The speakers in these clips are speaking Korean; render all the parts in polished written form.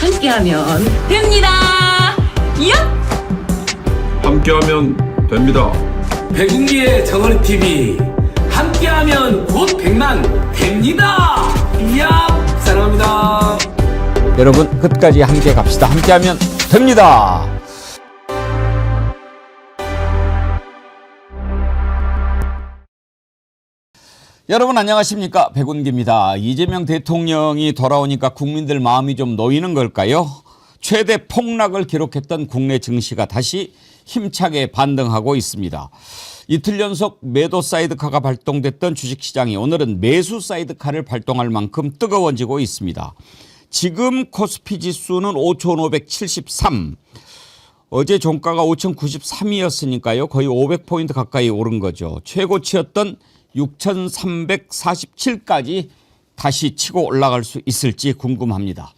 함께하면 됩니다. 야! 함께하면 됩니다. 백운기의 정어리 TV 함께하면 곧 100만 됩니다. 이야 사랑합니다. 여러분 끝까지 함께 갑시다. 함께하면 됩니다. 여러분 안녕하십니까, 백운기입니다. 이재명 대통령이 돌아오니까 국민들 마음이 좀 놓이는 걸까요? 최대 폭락을 기록했던 국내 증시가 다시 힘차게 반등하고 있습니다. 이틀 연속 매도 사이드카가 발동됐던 주식시장이 오늘은 매수 사이드카를 발동할 만큼 뜨거워지고 있습니다. 지금 코스피 지수는 5,573. 어제 종가가 5,093이었으니까요. 거의 500포인트 가까이 오른 거죠. 최고치였던 6,347까지 다시 치고 올라갈 수 있을지 궁금합니다.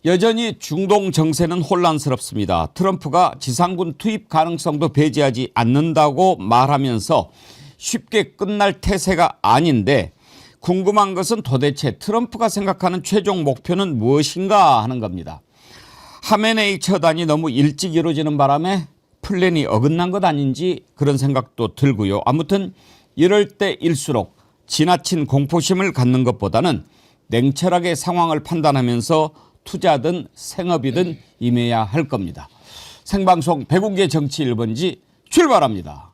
여전히 중동 정세는 혼란스럽습니다. 트럼프가 지상군 투입 가능성도 배제하지 않는다고 말하면서 쉽게 끝날 태세가 아닌데, 궁금한 것은 도대체 트럼프가 생각하는 최종 목표는 무엇인가 하는 겁니다. 하메네이 처단이 너무 일찍 이루어지는 바람에 플랜이 어긋난 것 아닌지 그런 생각도 들고요. 아무튼 이럴 때일수록 지나친 공포심을 갖는 것보다는 냉철하게 상황을 판단하면서 투자든 생업이든 임해야 할 겁니다. 생방송 백운기의 정치 1번지 출발합니다.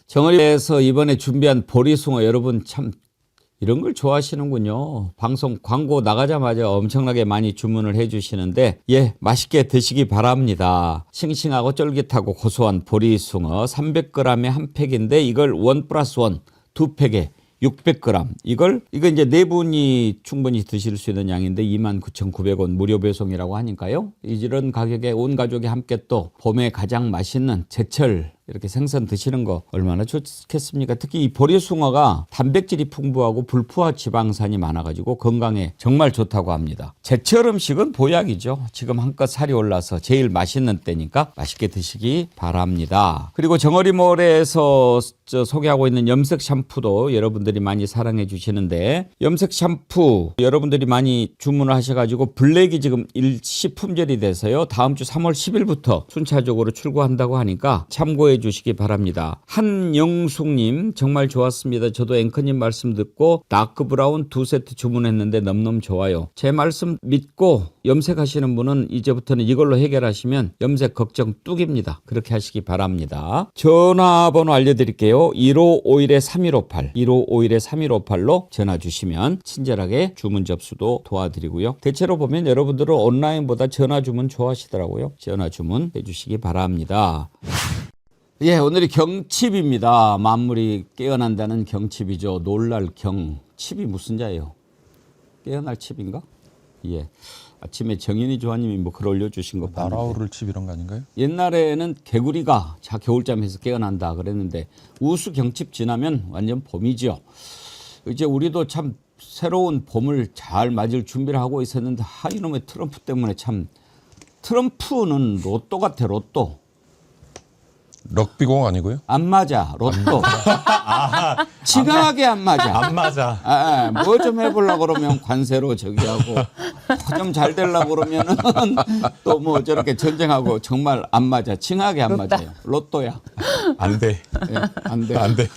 정어리에서 이번에 준비한 보리숭어, 여러분 참 이런 걸 좋아하시는군요. 방송 광고 나가자마자 엄청나게 많이 주문을 해 주시는데, 예, 맛있게 드시기 바랍니다. 싱싱하고 쫄깃하고 고소한 보리숭어 300g에 한 팩인데 이걸 1+1 두 팩에 600g. 이거 이제 네 분이 충분히 드실 수 있는 양인데 29,900원 무료 배송이라고 하니까요. 이런 가격에 온 가족이 함께 또 봄에 가장 맛있는 제철 이렇게 생선 드시는 거 얼마나 좋겠습니까? 특히 이 보리숭어가 단백질이 풍부하고 불포화 지방산이 많아가지고 건강에 정말 좋다고 합니다. 제철 음식은 보약이죠. 지금 한껏 살이 올라서 제일 맛있는 때니까 맛있게 드시기 바랍니다. 그리고 정어리몰에서 소개하고 있는 염색 샴푸도 여러분들이 많이 사랑해 주시는데, 염색 샴푸 여러분들이 많이 주문을 하셔가지고 블랙이 지금 일시 품절이 돼서요. 다음 주 3월 10일부터 순차적으로 출고한다고 하니까 참고해 주시기 바랍니다. 한영숙님 정말 좋았습니다. 저도 앵커님 말씀 듣고 다크 브라운 2세트 주문했는데 너무너무 좋아요. 제 말씀 믿고 염색하시는 분은 이제부터는 이걸로 해결하시면 염색 걱정 뚝입니다. 그렇게 하시기 바랍니다. 전화번호 알려드릴게요. 1551-3158 1551-3158로 전화 주시면 친절하게 주문 접수도 도와드리고요. 대체로 보면 여러분들은 온라인보다 전화 주문 좋아하시더라고요. 전화 주문 해주시기 바랍니다. 예, 오늘이 경칩입니다. 만물이 깨어난다는 경칩이죠. 놀랄 경. 칩이 무슨 자예요? 깨어날 칩인가? 예. 아침에 정인이 조아님이 뭐 글 올려주신 거 봤는데, 날아오를 칩 이런 거 아닌가요? 옛날에는 개구리가 자 겨울잠에서 깨어난다 그랬는데 우수 경칩 지나면 완전 봄이죠. 이제 우리도 참 새로운 봄을 잘 맞을 준비를 하고 있었는데, 이놈의 트럼프 때문에 참, 트럼프는 로또 같아, 로또. 럭비공 아니고요? 안 맞아, 로또. 징하게 안 맞아. 안 맞아. 뭐 좀 해보려고 그러면 관세로 저기 하고, 좀 잘 되려고 그러면은 또 뭐 저렇게 전쟁하고, 정말 안 맞아. 징하게 안 맞아요. 로또야. 안 돼. 예, 안 돼. 안 돼.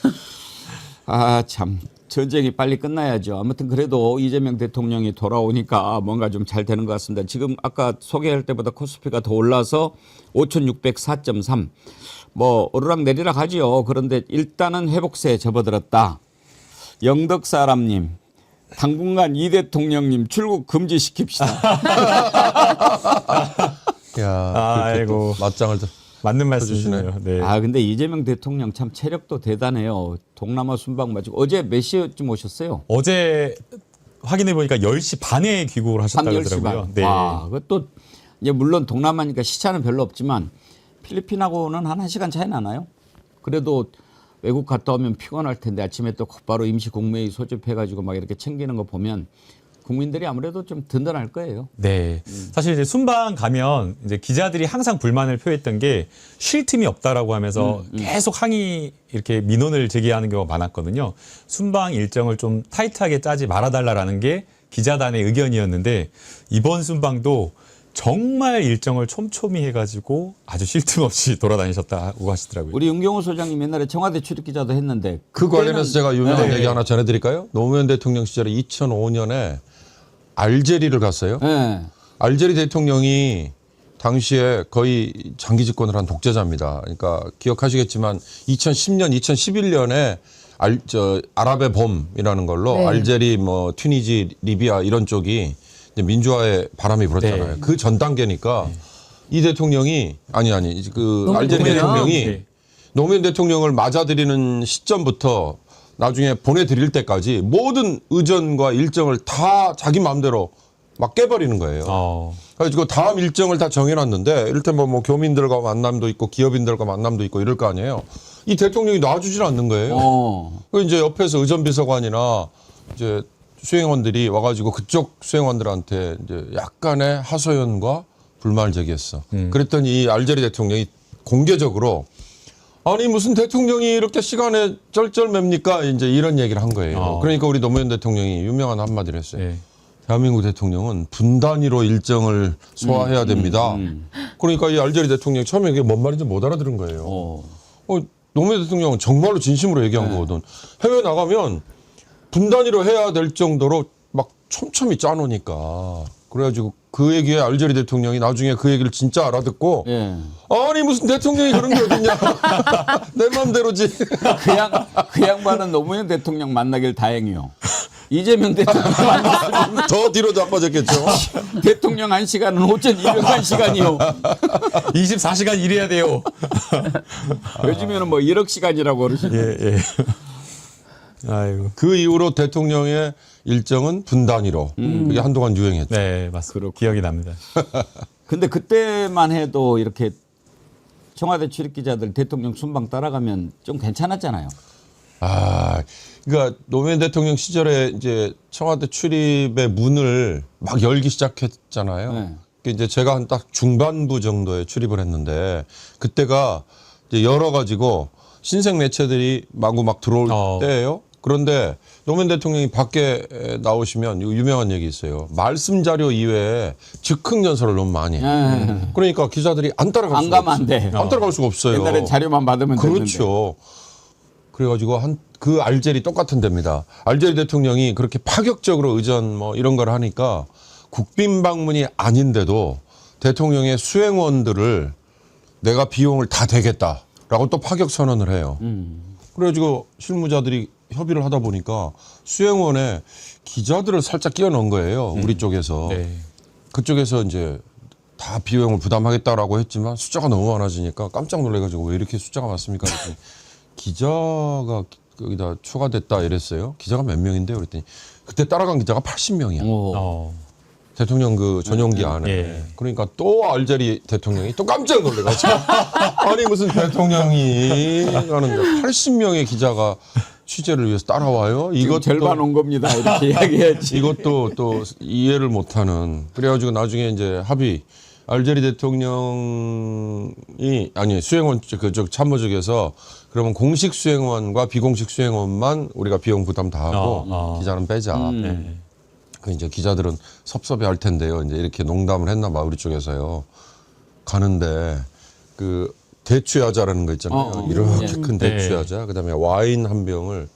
참. 전쟁이 빨리 끝나야죠. 아무튼 그래도 이재명 대통령이 돌아오니까 뭔가 좀 잘 되는 것 같습니다. 지금 아까 소개할 때보다 코스피가 더 올라서 5,604.3. 뭐 오르락 내리락 하지요. 그런데 일단은 회복세에 접어들었다. 영덕사람님, 당분간 이 대통령님 출국 금지시킵시다. 야, 아이고. 맞장을 맞는 말씀이시네요. 네. 근데 이재명 대통령 참 체력도 대단해요. 동남아 순방 마치고 어제 몇 시쯤 오셨어요? 어제 확인해 보니까 10시 반에 귀국을 하셨다고 10시 하더라고요. 반. 네. 그것도 이제 물론 동남아니까 시차는 별로 없지만 필리핀하고는 한 1시간 차이 나나요? 그래도 외국 갔다 오면 피곤할 텐데 아침에 또 곧바로 임시 국무회의 소집해가지고 막 이렇게 챙기는 거 보면 국민들이 아무래도 좀 든든할 거예요. 네. 사실 이제 순방 가면 이제 기자들이 항상 불만을 표했던 게 쉴 틈이 없다라고 하면서 계속 항의 이렇게 민원을 제기하는 경우가 많았거든요. 순방 일정을 좀 타이트하게 짜지 말아달라라는 게 기자단의 의견이었는데 이번 순방도 정말 일정을 촘촘히 해가지고 아주 쉴 틈 없이 돌아다니셨다고 하시더라고요. 우리 윤경호 소장님 옛날에 청와대 출입 기자도 했는데 그 관련해서 제가 유명한 네. 얘기 하나 전해드릴까요? 노무현 대통령 시절에 2005년에 알제리를 갔어요. 네. 알제리 대통령이 당시에 거의 장기 집권을 한 독재자입니다. 그러니까 기억하시겠지만 2010년, 2011년에 아랍의 봄이라는 걸로 네. 알제리, 뭐 튀니지, 리비아 이런 쪽이 이제 민주화의 바람이 불었잖아요. 네. 그 전 단계니까 이 대통령이 그 알제리 노무현. 대통령이 네. 노무현 대통령을 맞아들이는 시점부터 나중에 보내드릴 때까지 모든 의전과 일정을 다 자기 마음대로 막 깨버리는 거예요. 그래서 다음 일정을 다 정해놨는데 이를테면 뭐 교민들과 만남도 있고 기업인들과 만남도 있고 이럴 거 아니에요. 이 대통령이 놔주질 않는 거예요. 그 이제 옆에서 의전비서관이나 이제 수행원들이 와가지고 그쪽 수행원들한테 이제 약간의 하소연과 불만을 제기했어. 그랬더니 이 알제리 대통령이 공개적으로 아니 무슨 대통령이 이렇게 시간에 쩔쩔맵니까? 이제 이런 얘기를 한 거예요. 그러니까 우리 노무현 대통령이 유명한 한마디를 했어요. 네. 대한민국 대통령은 분 단위로 일정을 소화해야 됩니다. 그러니까 이 알제리 대통령이 처음에 이게 뭔 말인지 못 알아들은 거예요. 노무현 대통령은 정말로 진심으로 얘기한 거거든. 해외 나가면 분 단위로 해야 될 정도로 막 촘촘히 짜놓으니까. 그래가지고 그 얘기에 알제리 대통령이 나중에 그 얘기를 진짜 알아듣고 아니 무슨 대통령이 그런 게 어딨냐. 내 맘대로지. 그 양반은 노무현 대통령 만나길 다행이요. 이재명 대통령 만났으면 더 뒤로 자빠졌겠죠. 대통령 1시간은 5,200만 시간이요. 24시간 일해야 돼요. 요즘에는 뭐 1억 시간이라고 그러시죠. 예. 아이고. 그 이후로 대통령의 일정은 분 단위로 그게 한동안 유행했죠. 네, 맞습니다. 기억이 납니다. 근데 그때만 해도 이렇게 청와대 출입 기자들 대통령 순방 따라가면 좀 괜찮았잖아요. 그러니까 노무현 대통령 시절에 이제 청와대 출입의 문을 막 열기 시작했잖아요. 네. 이제 제가 한 딱 중반부 정도에 출입을 했는데 그때가 이제 열어가지고 신생 매체들이 마구 막 들어올 때예요. 그런데 노무현 대통령이 밖에 나오시면 유명한 얘기 있어요. 말씀 자료 이외에 즉흥 연설을 너무 많이 해요. 그러니까 기자들이 안 따라갈 안 수가 가면 안 없어요. 돼. 안 따라갈 수가 없어요. 옛날에 자료만 받으면 됐는데. 그렇죠. 그래가지고 그 알제리 똑같은 데입니다. 알제리 대통령이 그렇게 파격적으로 의전 뭐 이런 걸 하니까 국빈 방문이 아닌데도 대통령의 수행원들을 내가 비용을 다 대겠다라고 또 파격 선언을 해요. 그래가지고 실무자들이 협의를 하다 보니까 수행원에 기자들을 살짝 끼워 넣은 거예요. 우리 쪽에서. 네. 그쪽에서 이제 다 비용을 부담하겠다라고 했지만 숫자가 너무 많아지니까 깜짝 놀래가지고 왜 이렇게 숫자가 많습니까? 그랬더니 기자가 여기다 추가됐다 이랬어요. 기자가 몇 명인데요? 그랬더니 그때 따라간 기자가 80명이야. 대통령 그 전용기 안에. 예. 그러니까 또 알제리 대통령이 또 깜짝 놀래가지고 아니 무슨 대통령이 하는데 80명의 기자가 취재를 위해서 따라와요. 이것 절반 온 겁니다. 이렇게 이야기해야지. 이것도 또 이해를 못하는. 그래가지고 나중에 이제 합의. 알제리 대통령이 수행원 그쪽 참모 쪽에서 그러면 공식 수행원과 비공식 수행원만 우리가 비용 부담 다 하고 기자는 빼자. 그 이제 기자들은 섭섭해할 텐데요. 이제 이렇게 농담을 했나 봐 우리 쪽에서요. 가는데 그 대추야자라는 거 있잖아요. 이렇게 큰 대추야자. 그다음에 와인 한 병을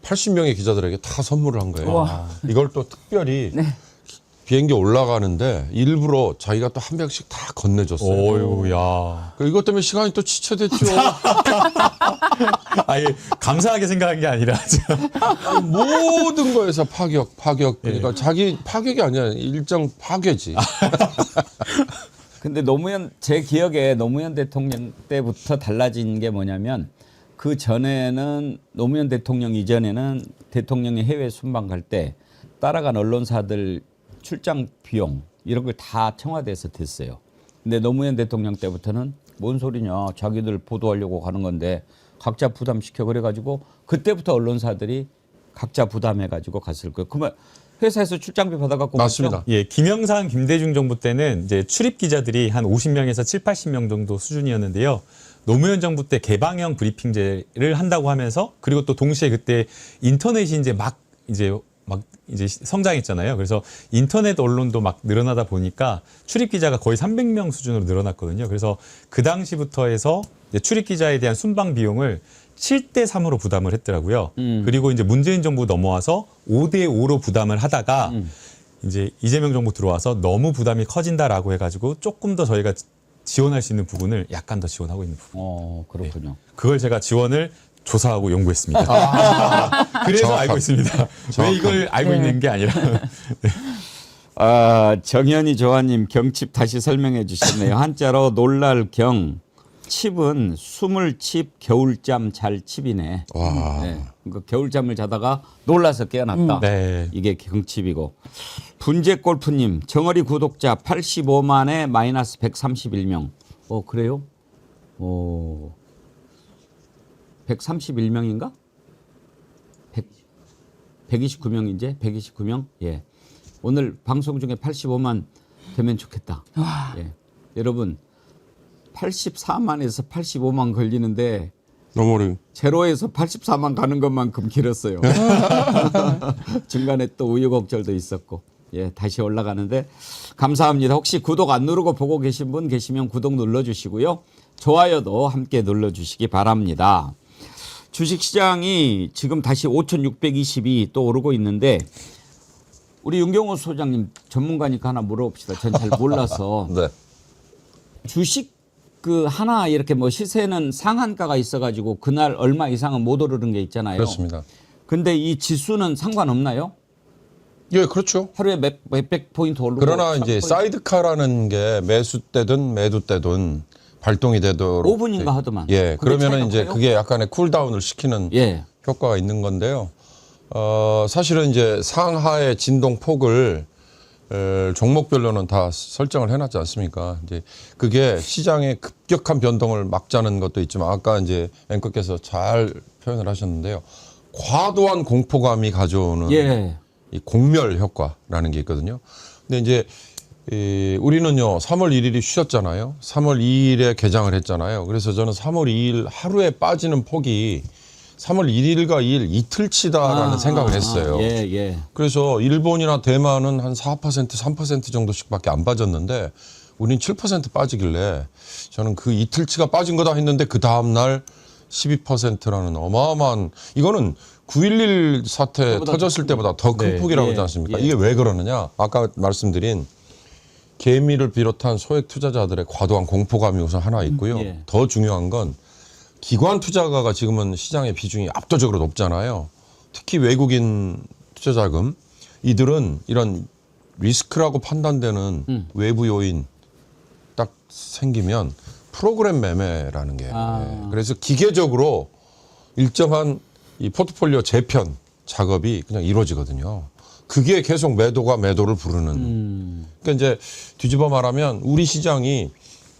80명의 기자들에게 다 선물을 한 거예요. 이걸 또 특별히 비행기 올라가는데 일부러 자기가 또 한 병씩 다 건네줬어요. 오유야. 이것 때문에 시간이 또 지체됐죠. 아예 감사하게 생각한 게 아니라 모든 거에서 파격. 그러니까 자기 파격이 아니야. 일정 파괴지. 근데 제 기억에 노무현 대통령 때부터 달라진 게 뭐냐면 그 전에는 노무현 대통령 이전에는 대통령이 해외 순방 갈 때 따라간 언론사들 출장 비용 이런 걸 다 청와대에서 댔어요. 근데 노무현 대통령 때부터는 뭔 소리냐. 자기들 보도하려고 가는 건데 각자 부담시켜 그래가지고 그때부터 언론사들이 각자 부담해가지고 갔을 거예요. 그러면 회사에서 출장비 받아갖고 맞습니다. 갔죠? 예, 김영삼, 김대중 정부 때는 이제 출입 기자들이 한 50명에서 7, 80명 정도 수준이었는데요. 노무현 정부 때 개방형 브리핑제를 한다고 하면서 그리고 또 동시에 그때 인터넷이 이제 막 이제 막 이제 성장했잖아요. 그래서 인터넷 언론도 막 늘어나다 보니까 출입 기자가 거의 300명 수준으로 늘어났거든요. 그래서 그 당시부터 해서 이제 출입 기자에 대한 순방 비용을 7대 3으로 부담을 했더라고요. 그리고 이제 문재인 정부 넘어와서 5대 5로 부담을 하다가 이제 이재명 정부 들어와서 너무 부담이 커진다라고 해가지고 조금 더 저희가 지원할 수 있는 부분을 약간 더 지원하고 있는 부분. 그렇군요. 그걸 제가 지원을 조사하고 연구했습니다. 그래서 정확한. 알고 있습니다. 왜 이걸 알고 있는 게 아니라. 정현이 조아님 경칩 다시 설명해 주셨네요. 한자로 놀랄 경. 칩은 숨을 칩 겨울잠 잘 칩이네. 와. 네. 그러니까 겨울잠을 자다가 놀라서 깨어났다. 네. 이게 경칩이고. 분재 골프님 정어리 구독자 85만에 마이너스 131명. 그래요? 131명인가? 129명 이제 129명. 예. 오늘 방송 중에 85만 되면 좋겠다. 예. 여러분 84만에서 85만 걸리는데 너무 어려워. 제로에서 84만 가는 것만큼 길었어요. 중간에 또 우여곡절도 있었고. 예, 다시 올라가는데 감사합니다. 혹시 구독 안 누르고 보고 계신 분 계시면 구독 눌러주시고요. 좋아요도 함께 눌러주시기 바랍니다. 주식시장이 지금 다시 5,620이 또 오르고 있는데 우리 윤경호 소장님 전문가니까 하나 물어봅시다. 전 잘 몰라서. 네. 주식 그 하나 이렇게 뭐 시세는 상한가가 있어가지고 그날 얼마 이상은 못 오르는 게 있잖아요. 그렇습니다. 근데 이 지수는 상관없나요? 예, 그렇죠. 하루에 몇백 포인트 오르고. 그러나 1000 이제 포인트. 사이드카라는 게 매수 때든 매도 때든 발동이 되도록 5분인가 하더만. 예, 그게 그러면은 차이가 이제 커요? 그게 약간의 쿨다운을 시키는 예. 효과가 있는 건데요. 사실은 이제 상하의 진동 폭을 종목별로는 다 설정을 해놨지 않습니까? 이제 그게 시장의 급격한 변동을 막자는 것도 있지만 아까 이제 앵커께서 잘 표현을 하셨는데요. 과도한 공포감이 가져오는 예. 이 공멸 효과라는 게 있거든요. 근데 이제 우리는요 3월 1일이 쉬었잖아요. 3월 2일에 개장을 했잖아요. 그래서 저는 3월 2일 하루에 빠지는 폭이 3월 1일과 2일 이틀치다라는 생각을 했어요. 예, 예. 그래서 일본이나 대만은 한 4%, 3% 정도씩밖에 안 빠졌는데 우린 7% 빠지길래 저는 그 이틀치가 빠진 거다 했는데 그 다음 날 12%라는 어마어마한 이거는 9.11 사태 터졌을 때보다 더 큰 네, 폭이라고 예, 하지 않습니까? 예. 이게 왜 그러느냐? 아까 말씀드린 개미를 비롯한 소액 투자자들의 과도한 공포감이 우선 하나 있고요. 예. 더 중요한 건 기관 투자가가 지금은 시장의 비중이 압도적으로 높잖아요. 특히 외국인 투자자금 이들은 이런 리스크라고 판단되는 외부 요인 딱 생기면 프로그램 매매라는 게 그래서 기계적으로 일정한 이 포트폴리오 재편 작업이 그냥 이루어지거든요. 그게 계속 매도가 매도를 부르는. 그러니까 이제 뒤집어 말하면 우리 시장이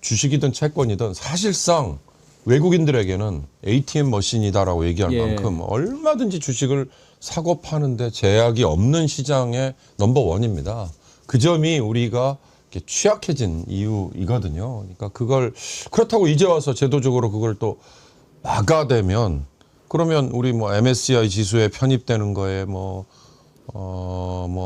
주식이든 채권이든 사실상 외국인들에게는 ATM 머신이다라고 얘기할 예. 만큼 얼마든지 주식을 사고 파는데 제약이 없는 시장의 넘버원입니다. 그 점이 우리가 이렇게 취약해진 이유이거든요. 그러니까 그걸 그렇다고 이제 와서 제도적으로 그걸 또 막아대면 그러면 우리 뭐 MSCI 지수에 편입되는 거에 뭐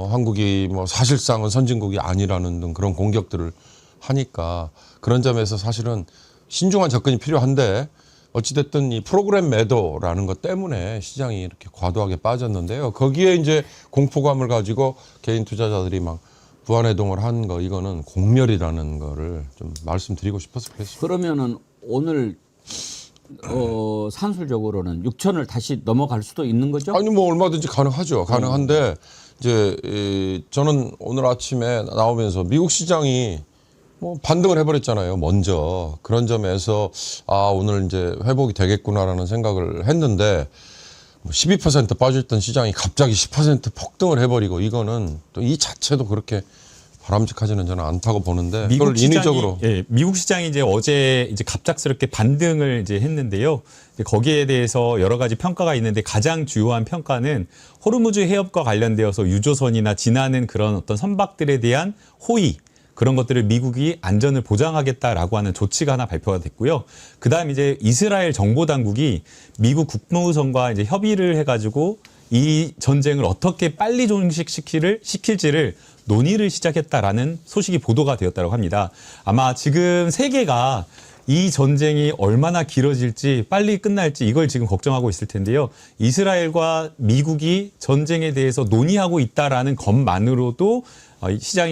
한국이 뭐 사실상은 선진국이 아니라는 등 그런 공격들을 하니까 그런 점에서 사실은 신중한 접근이 필요한데 어찌됐든 이 프로그램 매도라는 것 때문에 시장이 이렇게 과도하게 빠졌는데요. 거기에 이제 공포감을 가지고 개인 투자자들이 막 부안해동을 한 거 이거는 공멸이라는 거를 좀 말씀드리고 싶어서 그랬습니다. 그러면은 오늘 산술적으로는 6천을 다시 넘어갈 수도 있는 거죠? 아니 뭐 얼마든지 가능하죠. 가능한데 이제 저는 오늘 아침에 나오면서 미국 시장이 뭐 반등을 해버렸잖아요. 먼저 그런 점에서 오늘 이제 회복이 되겠구나라는 생각을 했는데 12% 빠졌던 시장이 갑자기 10% 폭등을 해버리고 이거는 또 이 자체도 그렇게 바람직하지는 저는 않다고 보는데 그걸 인위적으로 미국 시장이 이제 어제 이제 갑작스럽게 반등을 이제 했는데요. 이제 거기에 대해서 여러 가지 평가가 있는데 가장 주요한 평가는 호르무즈 해협과 관련되어서 유조선이나 지나는 그런 어떤 선박들에 대한 호의 그런 것들을 미국이 안전을 보장하겠다라고 하는 조치가 하나 발표가 됐고요. 그다음 이제 이스라엘 정보 당국이 미국 국무성과 이제 협의를 해가지고 이 전쟁을 어떻게 빨리 종식시킬지를 논의를 시작했다라는 소식이 보도가 되었다고 합니다. 아마 지금 세계가 이 전쟁이 얼마나 길어질지 빨리 끝날지 이걸 지금 걱정하고 있을 텐데요. 이스라엘과 미국이 전쟁에 대해서 논의하고 있다라는 것만으로도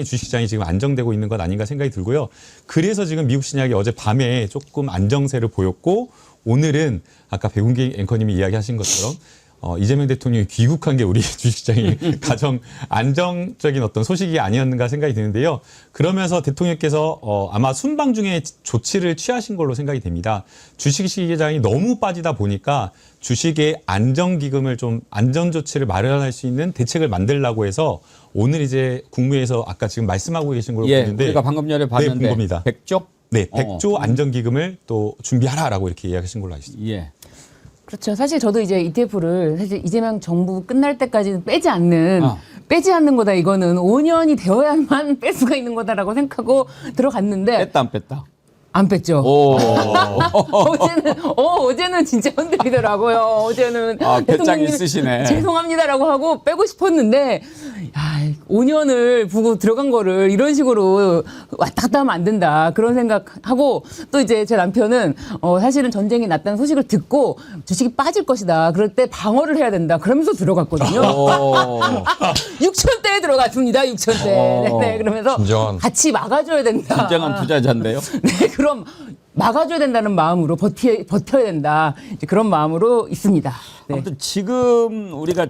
주식시장이 지금 안정되고 있는 것 아닌가 생각이 들고요. 그래서 지금 미국 시장이 어젯밤에 조금 안정세를 보였고 오늘은 아까 백운기 앵커님이 이야기하신 것처럼 이재명 대통령이 귀국한 게 우리 주식시장이 가장 안정적인 어떤 소식이 아니었는가 생각이 드는데요. 그러면서 대통령께서 아마 순방 중에 조치를 취하신 걸로 생각이 됩니다. 주식시장이 너무 빠지다 보니까 주식의 안정기금을 좀 안전조치를 마련할 수 있는 대책을 만들려고 해서 오늘 이제 국무회에서 아까 지금 말씀하고 계신 걸로 보는데 우리가 방금 전에 봤는데 네, 본 겁니다. 100조? 네, 100조 안정기금을 또 준비하라라고 이렇게 이야기하신 걸로 알고 있습니다. 예. 그렇죠. 사실 저도 이제 ETF를 사실 이재명 정부 끝날 때까지는 빼지 않는 거다. 이거는 5년이 되어야만 뺄 수가 있는 거다라고 생각하고 들어갔는데 뺐다 안 뺐다? 안 뺐죠. 오. 어제는 진짜 흔들리더라고요. 어제는 배짱이 대통령님 있으시네. 죄송합니다라고 하고 빼고 싶었는데 5년을 보고 들어간 거를 이런 식으로 왔다 갔다 하면 안 된다. 그런 생각하고 또 이제 제 남편은 사실은 전쟁이 났다는 소식을 듣고 주식이 빠질 것이다. 그럴 때 방어를 해야 된다. 그러면서 들어갔거든요. 6천대에 들어갔습니다. 6천대. 네, 그러면서 진정한. 같이 막아줘야 된다. 진정한 투자자인데요. 네, 그럼 막아줘야 된다는 마음으로 버텨야 된다. 이제 그런 마음으로 있습니다. 네. 아무튼 지금 우리가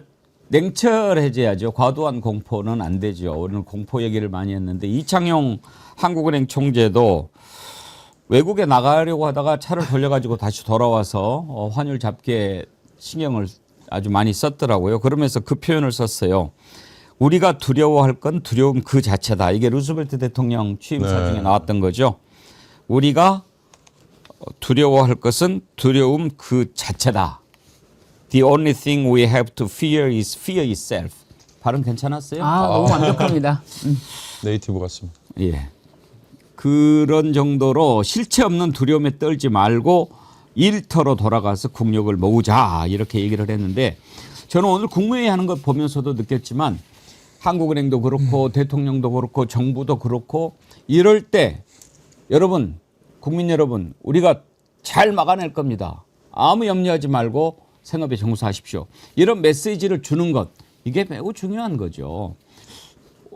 냉철해져야죠. 과도한 공포는 안 되죠. 우리는 공포 얘기를 많이 했는데 이창용 한국은행 총재도 외국에 나가려고 하다가 차를 돌려가지고 다시 돌아와서 환율 잡기에 신경을 아주 많이 썼더라고요. 그러면서 그 표현을 썼어요. 우리가 두려워할 건 두려움 그 자체다. 이게 루스벨트 대통령 취임사 중에 나왔던 거죠. 우리가 두려워할 것은 두려움 그 자체다. The only thing we have to fear is fear itself. 발음 괜찮았어요? 너무 완벽합니다. 네이티브 같습니다. 예. 그런 정도로 실체 없는 두려움에 떨지 말고 일터로 돌아가서 국력을 모으자 이렇게 얘기를 했는데 저는 오늘 국무회의 하는 것 보면서도 느꼈지만 한국은행도 그렇고 대통령도 그렇고 정부도 그렇고 이럴 때 여러분 국민 여러분 우리가 잘 막아낼 겁니다. 아무 염려하지 말고 생업에 종사하십시오. 이런 메시지를 주는 것 이게 매우 중요한 거죠.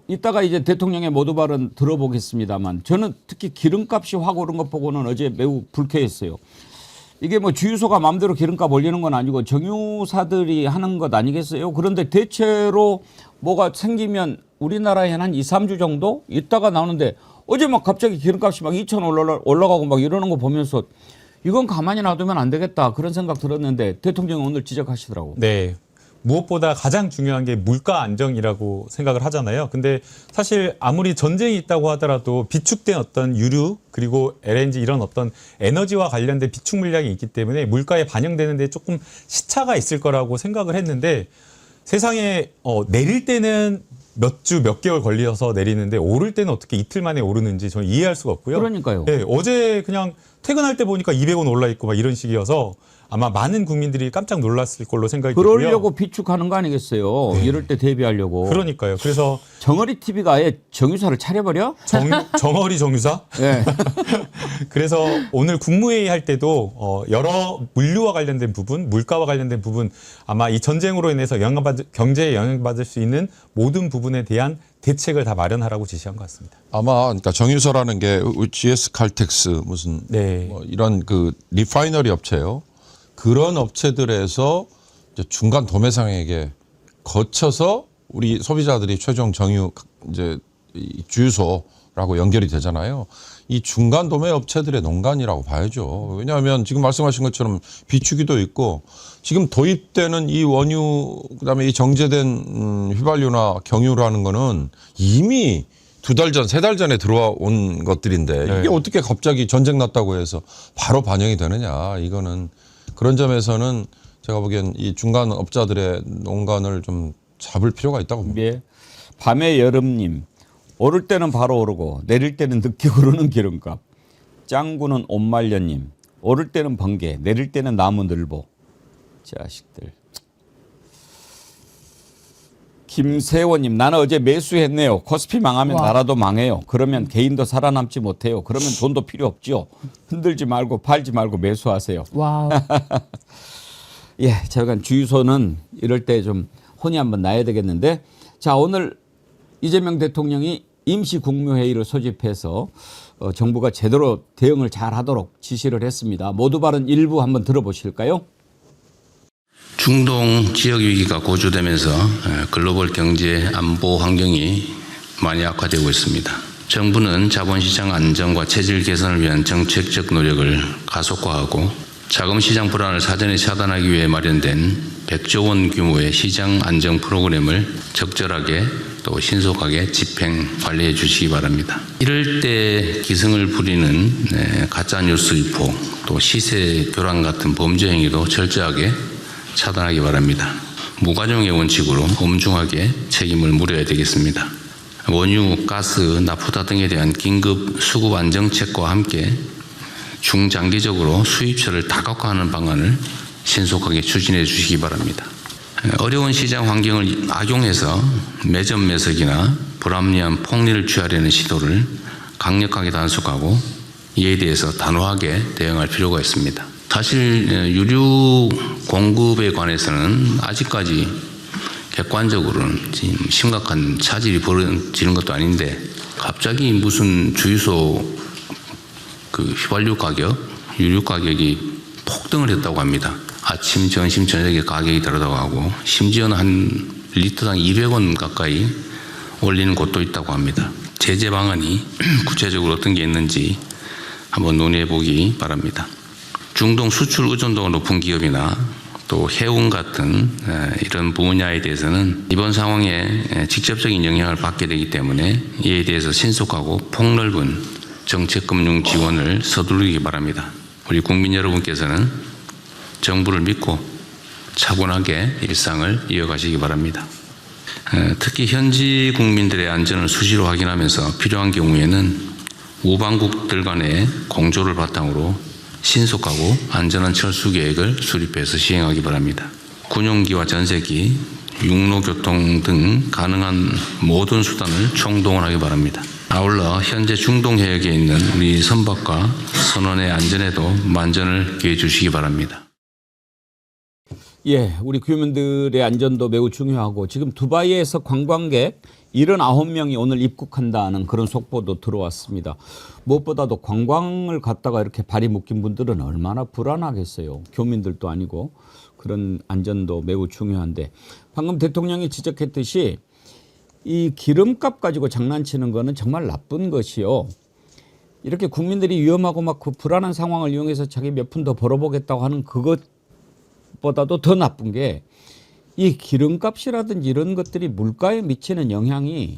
이따가 이제 대통령의 모두 발언 들어보겠습니다만 저는 특히 기름값이 확 오른 것 보고는 어제 매우 불쾌했어요. 이게 뭐 주유소가 마음대로 기름값 올리는 건 아니고 정유사들이 하는 것 아니겠어요? 그런데 대체로 뭐가 생기면 우리나라에 한 2, 3주 정도 있다가 나오는데 어제 막 갑자기 기름값이 막 2,000원 올라가고 막 이러는 거 보면서 이건 가만히 놔두면 안 되겠다 그런 생각 들었는데 대통령이 오늘 지적하시더라고. 네. 무엇보다 가장 중요한 게 물가 안정이라고 생각을 하잖아요. 근데 사실 아무리 전쟁이 있다고 하더라도 비축된 어떤 유류 그리고 LNG 이런 어떤 에너지와 관련된 비축 물량이 있기 때문에 물가에 반영되는 데 조금 시차가 있을 거라고 생각을 했는데 세상에 내릴 때는 몇 주, 몇 개월 걸려서 내리는데 오를 때는 어떻게 이틀 만에 오르는지 저는 이해할 수가 없고요. 그러니까요. 네, 어제 그냥 퇴근할 때 보니까 200원 올라 있고 막 이런 식이어서 아마 많은 국민들이 깜짝 놀랐을 걸로 생각이 들고요. 그러려고 비축하는 거 아니겠어요. 네. 이럴 때 대비하려고. 그러니까요. 그래서 정어리 TV가 아예 정유사를 차려버려? 정어리 정유사? 네. 그래서 오늘 국무회의 할 때도 여러 물류와 관련된 부분, 물가와 관련된 부분 아마 이 전쟁으로 인해서 경제에 영향받을 수 있는 모든 부분에 대한 대책을 다 마련하라고 지시한 것 같습니다. 아마 그러니까 정유소라는 게 GS 칼텍스 무슨 네. 뭐 이런 그 리파이너리 업체요. 그런 업체들에서 이제 중간 도매상에게 거쳐서 우리 소비자들이 최종 정유 이제 이 주유소라고 연결이 되잖아요. 이 중간 도매 업체들의 농간이라고 봐야죠. 왜냐하면 지금 말씀하신 것처럼 비축유도 있고 지금 도입되는 이 원유 그다음에 이 정제된 휘발유나 경유라는 거는 이미 2달 전, 3달 전에 들어온 것들인데 이게 네. 어떻게 갑자기 전쟁 났다고 해서 바로 반영이 되느냐. 이거는 그런 점에서는 제가 보기엔 이 중간 업자들의 농간을 좀 잡을 필요가 있다고 봅니다. 예. 밤의 여름님. 오를 때는 바로 오르고 내릴 때는 늦게 오르는 기름값. 짱구는 옷말려님. 오를 때는 번개, 내릴 때는 나무 늘보. 자식들. 김세원님, 나는 어제 매수했네요. 코스피 망하면 와. 나라도 망해요. 그러면 개인도 살아남지 못해요. 그러면 돈도 필요 없지요. 흔들지 말고 팔지 말고 매수하세요. 와우. 예, 제가 주유소는 이럴 때 좀 혼이 한번 나야 되겠는데, 자, 오늘 이재명 대통령이 임시 국무회의를 소집해서 정부가 제대로 대응을 잘 하도록 지시를 했습니다. 모두 발언 일부 한번 들어보실까요? 중동 지역 위기가 고조되면서 글로벌 경제 안보 환경이 많이 악화되고 있습니다. 정부는 자본시장 안정과 체질 개선을 위한 정책적 노력을 가속화하고 자금시장 불안을 사전에 차단하기 위해 마련된 100조 원 규모의 시장 안정 프로그램을 적절하게 또 신속하게 집행 관리해 주시기 바랍니다. 이럴 때 기승을 부리는 가짜뉴스 유포 또 시세 교란 같은 범죄 행위도 철저하게 차단하기 바랍니다. 무관용의 원칙으로 엄중하게 책임을 물어야 되겠습니다. 원유, 가스, 나프타 등에 대한 긴급 수급 안정책과 함께 중장기적으로 수입처를 다각화하는 방안을 신속하게 추진해 주시기 바랍니다. 어려운 시장 환경을 악용해서 매점 매석이나 불합리한 폭리를 취하려는 시도를 강력하게 단속하고 이에 대해서 단호하게 대응할 필요가 있습니다. 사실 유류 공급에 관해서는 아직까지 객관적으로는 지금 심각한 차질이 벌어지는 것도 아닌데 갑자기 무슨 주유소 그 휘발유 가격, 유류 가격이 폭등을 했다고 합니다. 아침, 점심, 저녁에 가격이 다르다고 하고 심지어는 한 리터당 200원 가까이 올리는 곳도 있다고 합니다. 제재 방안이 구체적으로 어떤 게 있는지 한번 논의해 보기 바랍니다. 중동 수출 의존도가 높은 기업이나 또 해운 같은 이런 분야에 대해서는 이번 상황에 직접적인 영향을 받게 되기 때문에 이에 대해서 신속하고 폭넓은 정책금융 지원을 서두르기 바랍니다. 우리 국민 여러분께서는 정부를 믿고 차분하게 일상을 이어가시기 바랍니다. 특히 현지 국민들의 안전을 수시로 확인하면서 필요한 경우에는 우방국들 간의 공조를 바탕으로 신속하고 안전한 철수 계획을 수립해서 시행하기 바랍니다. 군용기와 전세기, 육로교통 등 가능한 모든 수단을 총동원하기 바랍니다. 아울러 현재 중동 해역에 있는 우리 선박과 선원의 안전에도 만전을 기해 주시기 바랍니다. 예, 우리 교민들의 안전도 매우 중요하고 지금 두바이에서 관광객 79명이 오늘 입국한다는 그런 속보도 들어왔습니다. 무엇보다도 관광을 갔다가 이렇게 발이 묶인 분들은 얼마나 불안하겠어요. 교민들도 아니고 그런 안전도 매우 중요한데 방금 대통령이 지적했듯이 이 기름값 가지고 장난치는 거는 정말 나쁜 것이요. 이렇게 국민들이 위험하고 막 그 불안한 상황을 이용해서 자기 몇 푼 더 벌어보겠다고 하는 그것보다도 더 나쁜 게 이 기름값이라든지 이런 것들이 물가에 미치는 영향이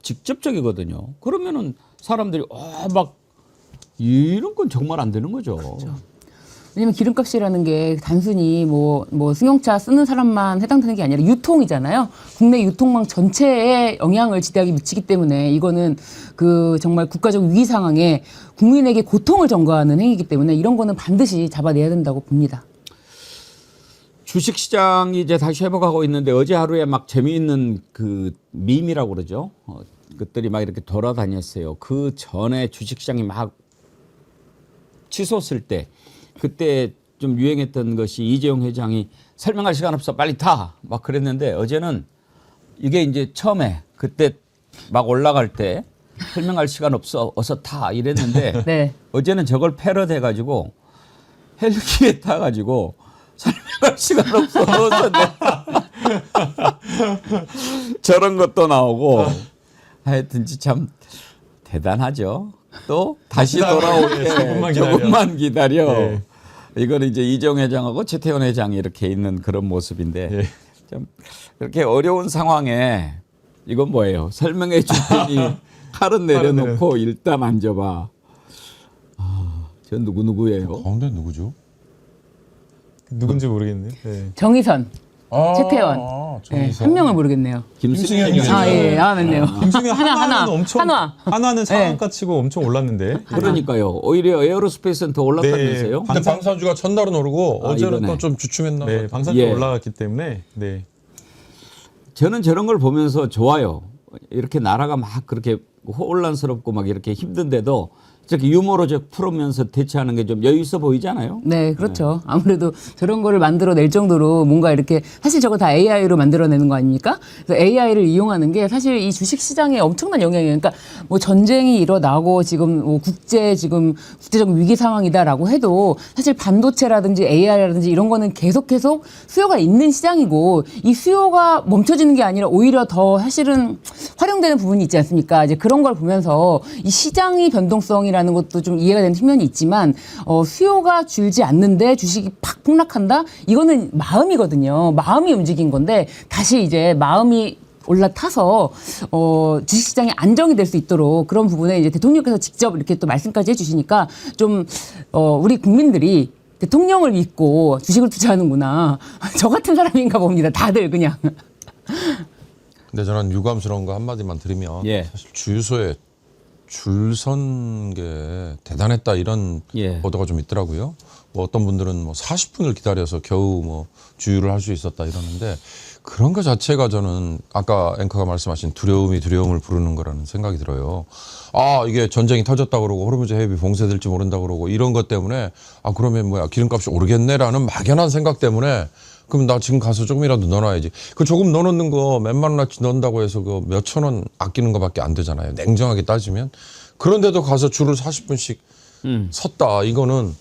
직접적이거든요. 그러면은 사람들이 막 이런 건 정말 안 되는 거죠. 그렇죠. 왜냐면 기름값이라는 게 단순히 뭐 승용차 쓰는 사람만 해당되는 게 아니라 유통이잖아요. 국내 유통망 전체에 영향을 지대하게 미치기 때문에 이거는 그 정말 국가적 위기 상황에 국민에게 고통을 전가하는 행위이기 때문에 이런 거는 반드시 잡아내야 된다고 봅니다. 주식시장이 이제 다시 회복하고 있는데 어제 하루에 막 재미있는 그 밈이라고 그러죠. 그것들이 막 이렇게 돌아다녔어요. 그 전에 주식시장이 막 치솟을 때 그때 좀 유행했던 것이 이재용 회장이 설명할 시간 없어 빨리 타 막 그랬는데 어제는 이게 이제 처음에 그때 막 올라갈 때 설명할 시간 없어 어서 타 이랬는데 네. 어제는 저걸 패러디해 가지고 헬기에 타 가지고 설명할 시간 없어 어서 저런 것도 나오고 하여튼지 참 대단하죠. 또 다시 돌아올 때 조금만 기다려. 네. 이거는 이제 이재용 회장하고 최태원 회장이 이렇게 있는 그런 모습인데 네. 좀 그렇게 어려운 상황에 이건 뭐예요? 설명해 줄 테니 칼은 내려놓고 일단 앉아봐. 저 누구예요? 가운데 누구죠? 누군지 모르겠네요. 네. 정의선, 최태원. 네, 정의선. 한 명을 모르겠네요. 김승현이 맞네요. 김승현 하나. 하나는 엄청 하나는 네. 상한가 치고 엄청 올랐는데. 그러니까요. 오히려 에어로스페이스는 더 올랐다면서요? 네. 근데 방산주가 첫날은 오르고 어제는 이러네. 또 좀 주춤했나 네, 봐요. 방산주 예. 올라갔기 때문에 네. 저는 저런 걸 보면서 좋아요. 이렇게 나라가 막 그렇게 혼란스럽고 막 이렇게 힘든데도 저렇게 유머로 풀으면서 대처하는 게 좀 여유 있어 보이잖아요. 네, 그렇죠. 아무래도 저런 거를 만들어낼 정도로 뭔가 이렇게 사실 저거 다 AI로 만들어내는 거 아닙니까? 그래서 AI를 이용하는 게 사실 이 주식 시장에 엄청난 영향이에요. 그러니까 뭐 전쟁이 일어나고 지금 뭐 국제적 위기 상황이다라고 해도 사실 반도체라든지 AI라든지 이런 거는 계속 수요가 있는 시장이고 이 수요가 멈춰지는 게 아니라 오히려 더 사실은 활용되는 부분이 있지 않습니까? 이제 그런 걸 보면서 이 시장의 변동성이라는 것도 좀 이해가 되는 측면이 있지만 수요가 줄지 않는데 주식이 팍 폭락한다? 이거는 마음이거든요. 마음이 움직인 건데 다시 이제 마음이 올라타서 주식시장이 안정이 될 수 있도록 그런 부분에 이제 대통령께서 직접 이렇게 또 말씀까지 해주시니까 좀 우리 국민들이 대통령을 믿고 주식을 투자하는구나. 저 같은 사람인가 봅니다. 다들 그냥. 근데 저는 유감스러운 거 한마디만 드리면 예. 사실 주유소에 줄 선 게 대단했다 이런 예. 보도가 좀 있더라고요. 뭐 어떤 분들은 뭐 40분을 기다려서 겨우 뭐 주유를 할 수 있었다 이러는데 그런 거 자체가 저는 아까 앵커가 말씀하신 두려움이 두려움을 부르는 거라는 생각이 들어요. 아, 이게 전쟁이 터졌다 그러고 호르무즈 해협이 봉쇄될지 모른다 그러고 이런 것 때문에 아, 그러면 뭐야 기름값이 오르겠네라는 막연한 생각 때문에 그럼 나 지금 가서 조금이라도 넣어놔야지. 그 조금 넣어놓는 거 몇만 원어치 넣는다고 해서 그 몇천 원 아끼는 거밖에 안 되잖아요. 냉정하게 따지면. 그런데도 가서 줄을 40분씩 섰다. 이거는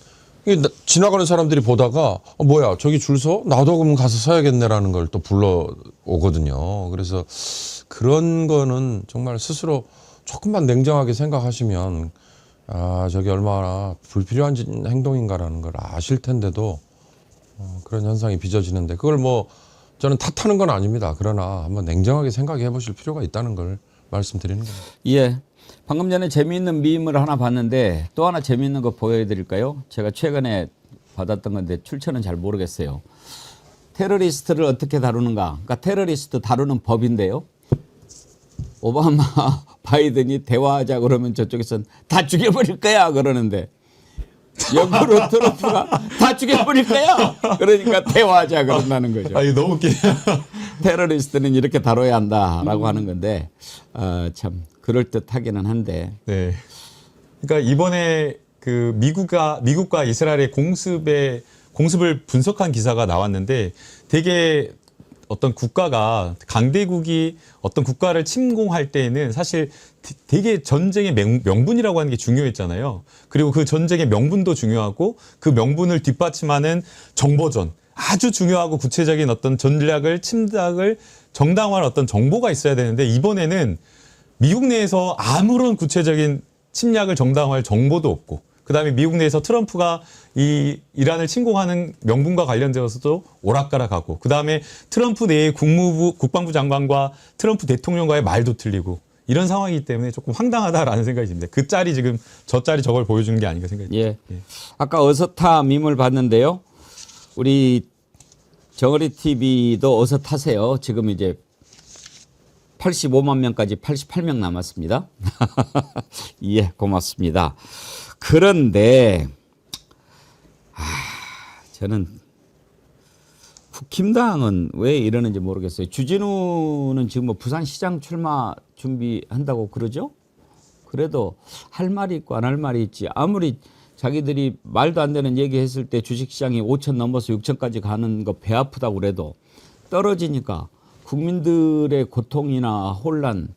지나가는 사람들이 보다가 뭐야 저기 줄 서? 나도 그럼 가서 서야겠네라는 걸 또 불러오거든요. 그래서 그런 거는 정말 스스로 조금만 냉정하게 생각하시면 아 저게 얼마나 불필요한 행동인가라는 걸 아실 텐데도 그런 현상이 빚어지는데 그걸 뭐 저는 탓하는 건 아닙니다. 그러나 한번 냉정하게 생각해 보실 필요가 있다는 걸 말씀드리는 겁니다. 예. 방금 전에 재미있는 밈을 하나 봤는데 또 하나 재미있는 거 보여드릴까요? 제가 최근에 받았던 건데 출처는 잘 모르겠어요. 테러리스트를 어떻게 다루는가. 그러니까 테러리스트 다루는 법인데요. 오바마, 바이든이 대화하자 그러면 저쪽에서는 다 죽여버릴 거야 그러는데 역으로 트럼프가 다 죽여버릴 거야. 그러니까 대화하자 그런다는 거죠. 아, 이거 너무 웃기네요. 테러리스트는 이렇게 다뤄야 한다라고 하는 건데 참 그럴듯하기는 한데. 네. 그러니까 이번에 그 미국과 이스라엘의 공습을 분석한 기사가 나왔는데 되게 어떤 국가가 강대국이 어떤 국가를 침공할 때에는 사실 되게 전쟁의 명분이라고 하는 게 중요했잖아요. 그리고 그 전쟁의 명분도 중요하고 그 명분을 뒷받침하는 정보전 아주 중요하고 구체적인 어떤 전략을 침략을 정당화할 어떤 정보가 있어야 되는데 이번에는 미국 내에서 아무런 구체적인 침략을 정당화할 정보도 없고 그다음에 미국 내에서 트럼프가 이 이란을 침공하는 명분과 관련되어서도 오락가락하고 그다음에 트럼프 내의 국방부 장관과 트럼프 대통령과의 말도 틀리고 이런 상황이기 때문에 조금 황당하다라는 생각이 듭니다. 그 짤이 지금 저 짤이 저걸 보여주는 게 아닌가 생각이 듭니다. 예. 아까 어서타 밈을 봤는데요. 우리 정어리 TV도 어서 타세요. 지금 이제 85만 명까지 88명 남았습니다. 예, 고맙습니다. 그런데 저는 국힘당은 왜 이러는지 모르겠어요. 주진우는 지금 뭐 부산시장 출마 준비한다고 그러죠? 그래도 할 말이 있고 안 할 말이 있지. 아무리 자기들이 말도 안 되는 얘기했을 때 주식시장이 5천 넘어서 6천까지 가는 거 배 아프다고 그래도 떨어지니까 국민들의 고통이나 혼란,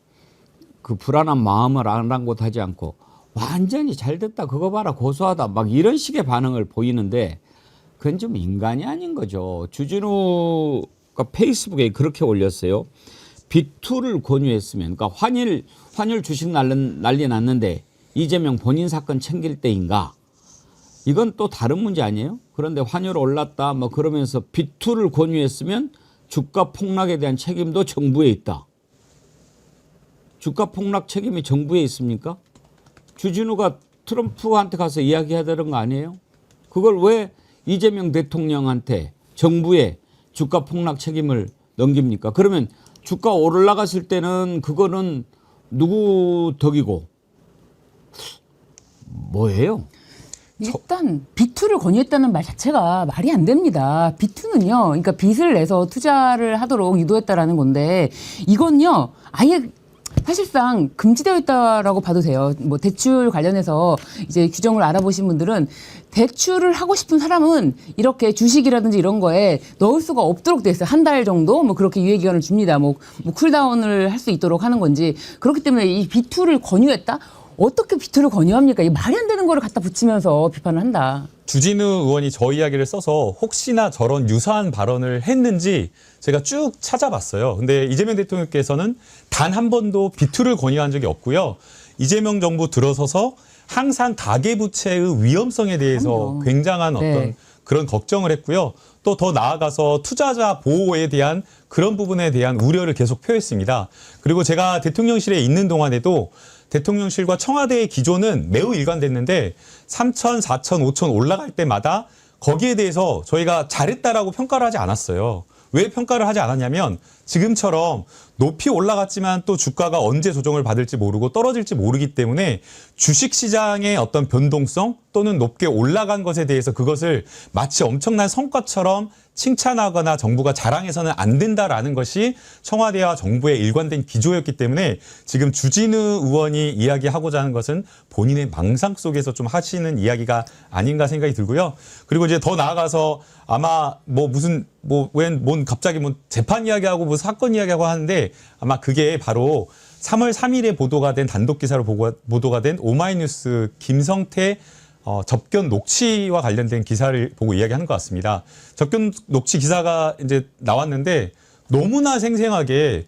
그 불안한 마음을 아랑곳하지 않고 완전히 잘 됐다, 그거 봐라, 고소하다, 막 이런 식의 반응을 보이는데 그건 좀 인간이 아닌 거죠. 주진우가 페이스북에 그렇게 올렸어요. 비투를 권유했으면, 그러니까 환율 주식 난리 났는데 이재명 본인 사건 챙길 때인가? 이건 또 다른 문제 아니에요? 그런데 환율 올랐다 뭐 그러면서 비투를 권유했으면 주가 폭락에 대한 책임도 정부에 있다. 주가 폭락 책임이 정부에 있습니까? 주진우가 트럼프한테 가서 이야기해야 되는 거 아니에요? 그걸 왜 이재명 대통령한테 정부에 주가 폭락 책임을 넘깁니까? 그러면 주가 올라갔을 때는 그거는 누구 덕이고 뭐예요? 일단 B2를 권유했다는 말 자체가 말이 안 됩니다. B2는요, 그러니까 빚을 내서 투자를 하도록 유도했다라는 건데 이건요 아예 사실상 금지되어 있다라고 봐도 돼요. 뭐 대출 관련해서 이제 규정을 알아보신 분들은 대출을 하고 싶은 사람은 이렇게 주식이라든지 이런 거에 넣을 수가 없도록 돼 있어요. 한 달 정도 뭐 그렇게 유예 기간을 줍니다. 뭐 쿨다운을 할 수 있도록 하는 건지. 그렇기 때문에 이 B2를 권유했다? 어떻게 B2를 권유합니까? 이 말이 안 되는 거를 갖다 붙이면서 비판을 한다. 주진우 의원이 저 이야기를 써서 혹시나 저런 유사한 발언을 했는지 제가 쭉 찾아봤어요. 근데 이재명 대통령께서는 단 한 번도 B2를 권유한 적이 없고요. 이재명 정부 들어서서 항상 가계부채의 위험성에 대해서 그럼요. 굉장한 어떤 네. 그런 걱정을 했고요. 또 더 나아가서 투자자 보호에 대한 그런 부분에 대한 우려를 계속 표했습니다. 그리고 제가 대통령실에 있는 동안에도 대통령실과 청와대의 기조는 매우 일관됐는데 3천, 4천, 5천 올라갈 때마다 거기에 대해서 저희가 잘했다라고 평가를 하지 않았어요. 왜 평가를 하지 않았냐면 지금처럼 높이 올라갔지만 또 주가가 언제 조정을 받을지 모르고 떨어질지 모르기 때문에 주식시장의 어떤 변동성 또는 높게 올라간 것에 대해서 그것을 마치 엄청난 성과처럼 칭찬하거나 정부가 자랑해서는 안 된다라는 것이 청와대와 정부의 일관된 기조였기 때문에 지금 주진우 의원이 이야기하고자 하는 것은 본인의 망상 속에서 좀 하시는 이야기가 아닌가 생각이 들고요. 그리고 이제 더 나아가서 아마 뭐 무슨 뭔 갑자기 뭐 재판 이야기하고 뭐 사건 이야기하고 하는데 아마 그게 바로 3월 3일에 보도가 된 단독 기사로 보도가 된 오마이뉴스 김성태 접견 녹취와 관련된 기사를 보고 이야기하는 것 같습니다. 접견 녹취 기사가 이제 나왔는데 너무나 생생하게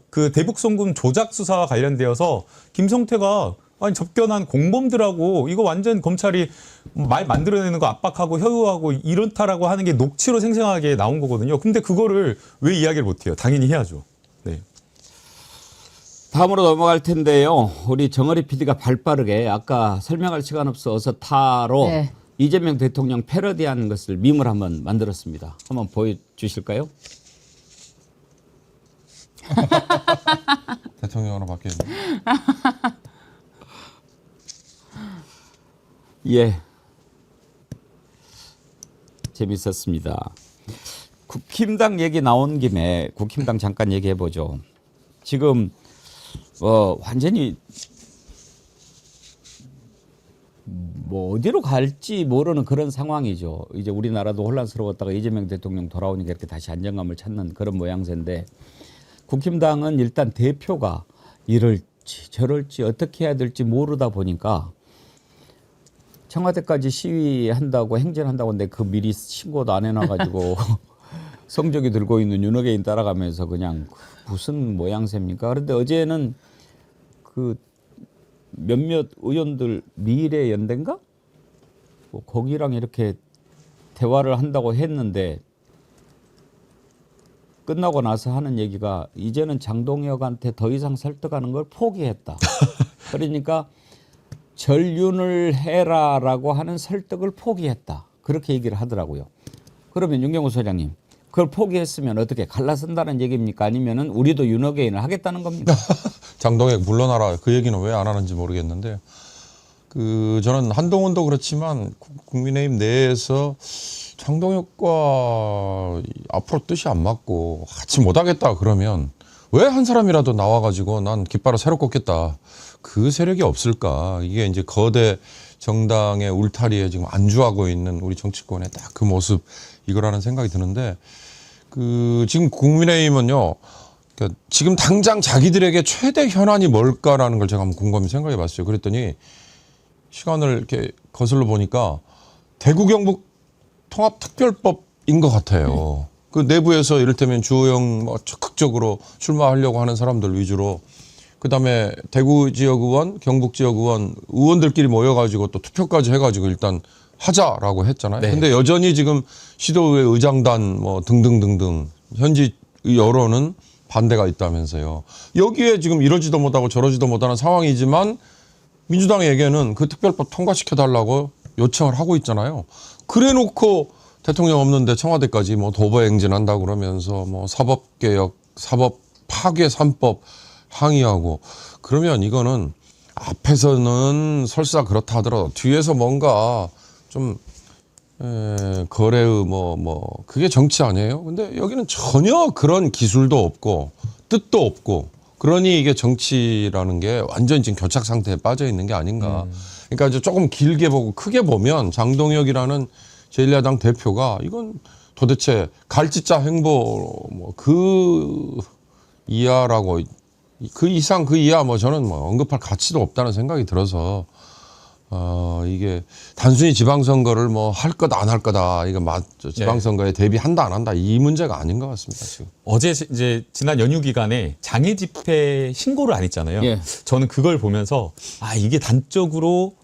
그 대북송금 조작 수사와 관련되어서 김성태가 아니 접견한 공범들하고 이거 완전 검찰이 말 만들어내는 거 압박하고 협의하고 이렇다라고 하는 게 녹취로 생생하게 나온 거거든요. 근데 그거를 왜 이야기를 못해요? 당연히 해야죠. 네. 다음으로 넘어갈 텐데요. 우리 정어리 PD가 발빠르게 아까 설명할 시간 없어서 타로 네. 이재명 대통령 패러디한 것을 밈을 한번 만들었습니다. 한번 보여주실까요? 대통령으로 바뀌었네. 예. 재밌었습니다. 국힘당 얘기 나온 김에 국힘당 잠깐 얘기해 보죠. 지금 완전히 뭐 어디로 갈지 모르는 그런 상황이죠. 이제 우리나라도 혼란스러웠다가 이재명 대통령 돌아오니까 이렇게 다시 안정감을 찾는 그런 모양새인데 국힘당은 일단 대표가 이럴지 저럴지 어떻게 해야 될지 모르다 보니까 청와대까지 시위한다고 행진한다고 근데 그 미리 신고도 안 해놔가지고 성적이 들고 있는 윤호개인 따라가면서 그냥 무슨 모양새입니까? 그런데 어제는 그 몇몇 의원들 미래연대인가? 뭐 거기랑 이렇게 대화를 한다고 했는데 끝나고 나서 하는 얘기가 이제는 장동혁한테 더 이상 설득하는 걸 포기했다. 그러니까 전륜을 해라라고 하는 설득을 포기했다. 그렇게 얘기를 하더라고요. 그러면 윤경호 소장님, 그걸 포기했으면 어떻게 갈라선다는 얘기입니까? 아니면은 우리도 윤호개인을 하겠다는 겁니까? 장동혁 물러나라 그 얘기는 왜 안 하는지 모르겠는데 저는 한동훈도 그렇지만 국민의힘 내에서 장동혁과 앞으로 뜻이 안 맞고 같이 못하겠다 그러면 왜 한 사람이라도 나와가지고 난 깃발을 새로 꽂겠다. 그 세력이 없을까. 이게 이제 거대 정당의 울타리에 지금 안주하고 있는 우리 정치권의 딱 그 모습 이거라는 생각이 드는데 지금 국민의힘은요. 그러니까 지금 당장 자기들에게 최대 현안이 뭘까라는 걸 제가 한번 곰곰이 생각해 봤어요. 그랬더니 시간을 이렇게 거슬러 보니까 대구 경북 통합특별법인 것 같아요. 그 내부에서 이를테면 주호영 적극적으로 출마하려고 하는 사람들 위주로 그다음에 대구 지역 의원, 경북 지역 의원들끼리 모여가지고 또 투표까지 해가지고 일단 하자라고 했잖아요. 네. 근데 여전히 지금 시도의회 의장단 뭐 등등등등 현지 여론은 반대가 있다면서요. 여기에 지금 이러지도 못하고 저러지도 못하는 상황이지만 민주당에게는 그 특별법 통과시켜달라고 요청을 하고 있잖아요. 그래놓고 대통령 없는데 청와대까지 뭐 도보행진한다 그러면서 뭐 사법개혁, 사법 파괴 3법 항의하고 그러면 이거는 앞에서는 설사 그렇다 하더라도 뒤에서 뭔가 좀 거래의 그게 정치 아니에요? 근데 여기는 전혀 그런 기술도 없고 뜻도 없고 그러니 이게 정치라는 게 완전 지금 교착 상태에 빠져 있는 게 아닌가. 그러니까 이제 조금 길게 보고 크게 보면 장동혁이라는 제1야당 대표가 이건 도대체 갈짓자 행보 그 이하라고 그 이상 그 이하 저는 언급할 가치도 없다는 생각이 들어서 이게 단순히 지방선거를 할 것 안 할 거다. 이거 지방선거에 대비한다 안 한다 이 문제가 아닌 것 같습니다. 지금. 어제 이제 지난 연휴 기간에 장애 집회 신고를 안 했잖아요. 예. 저는 그걸 보면서 이게 단적으로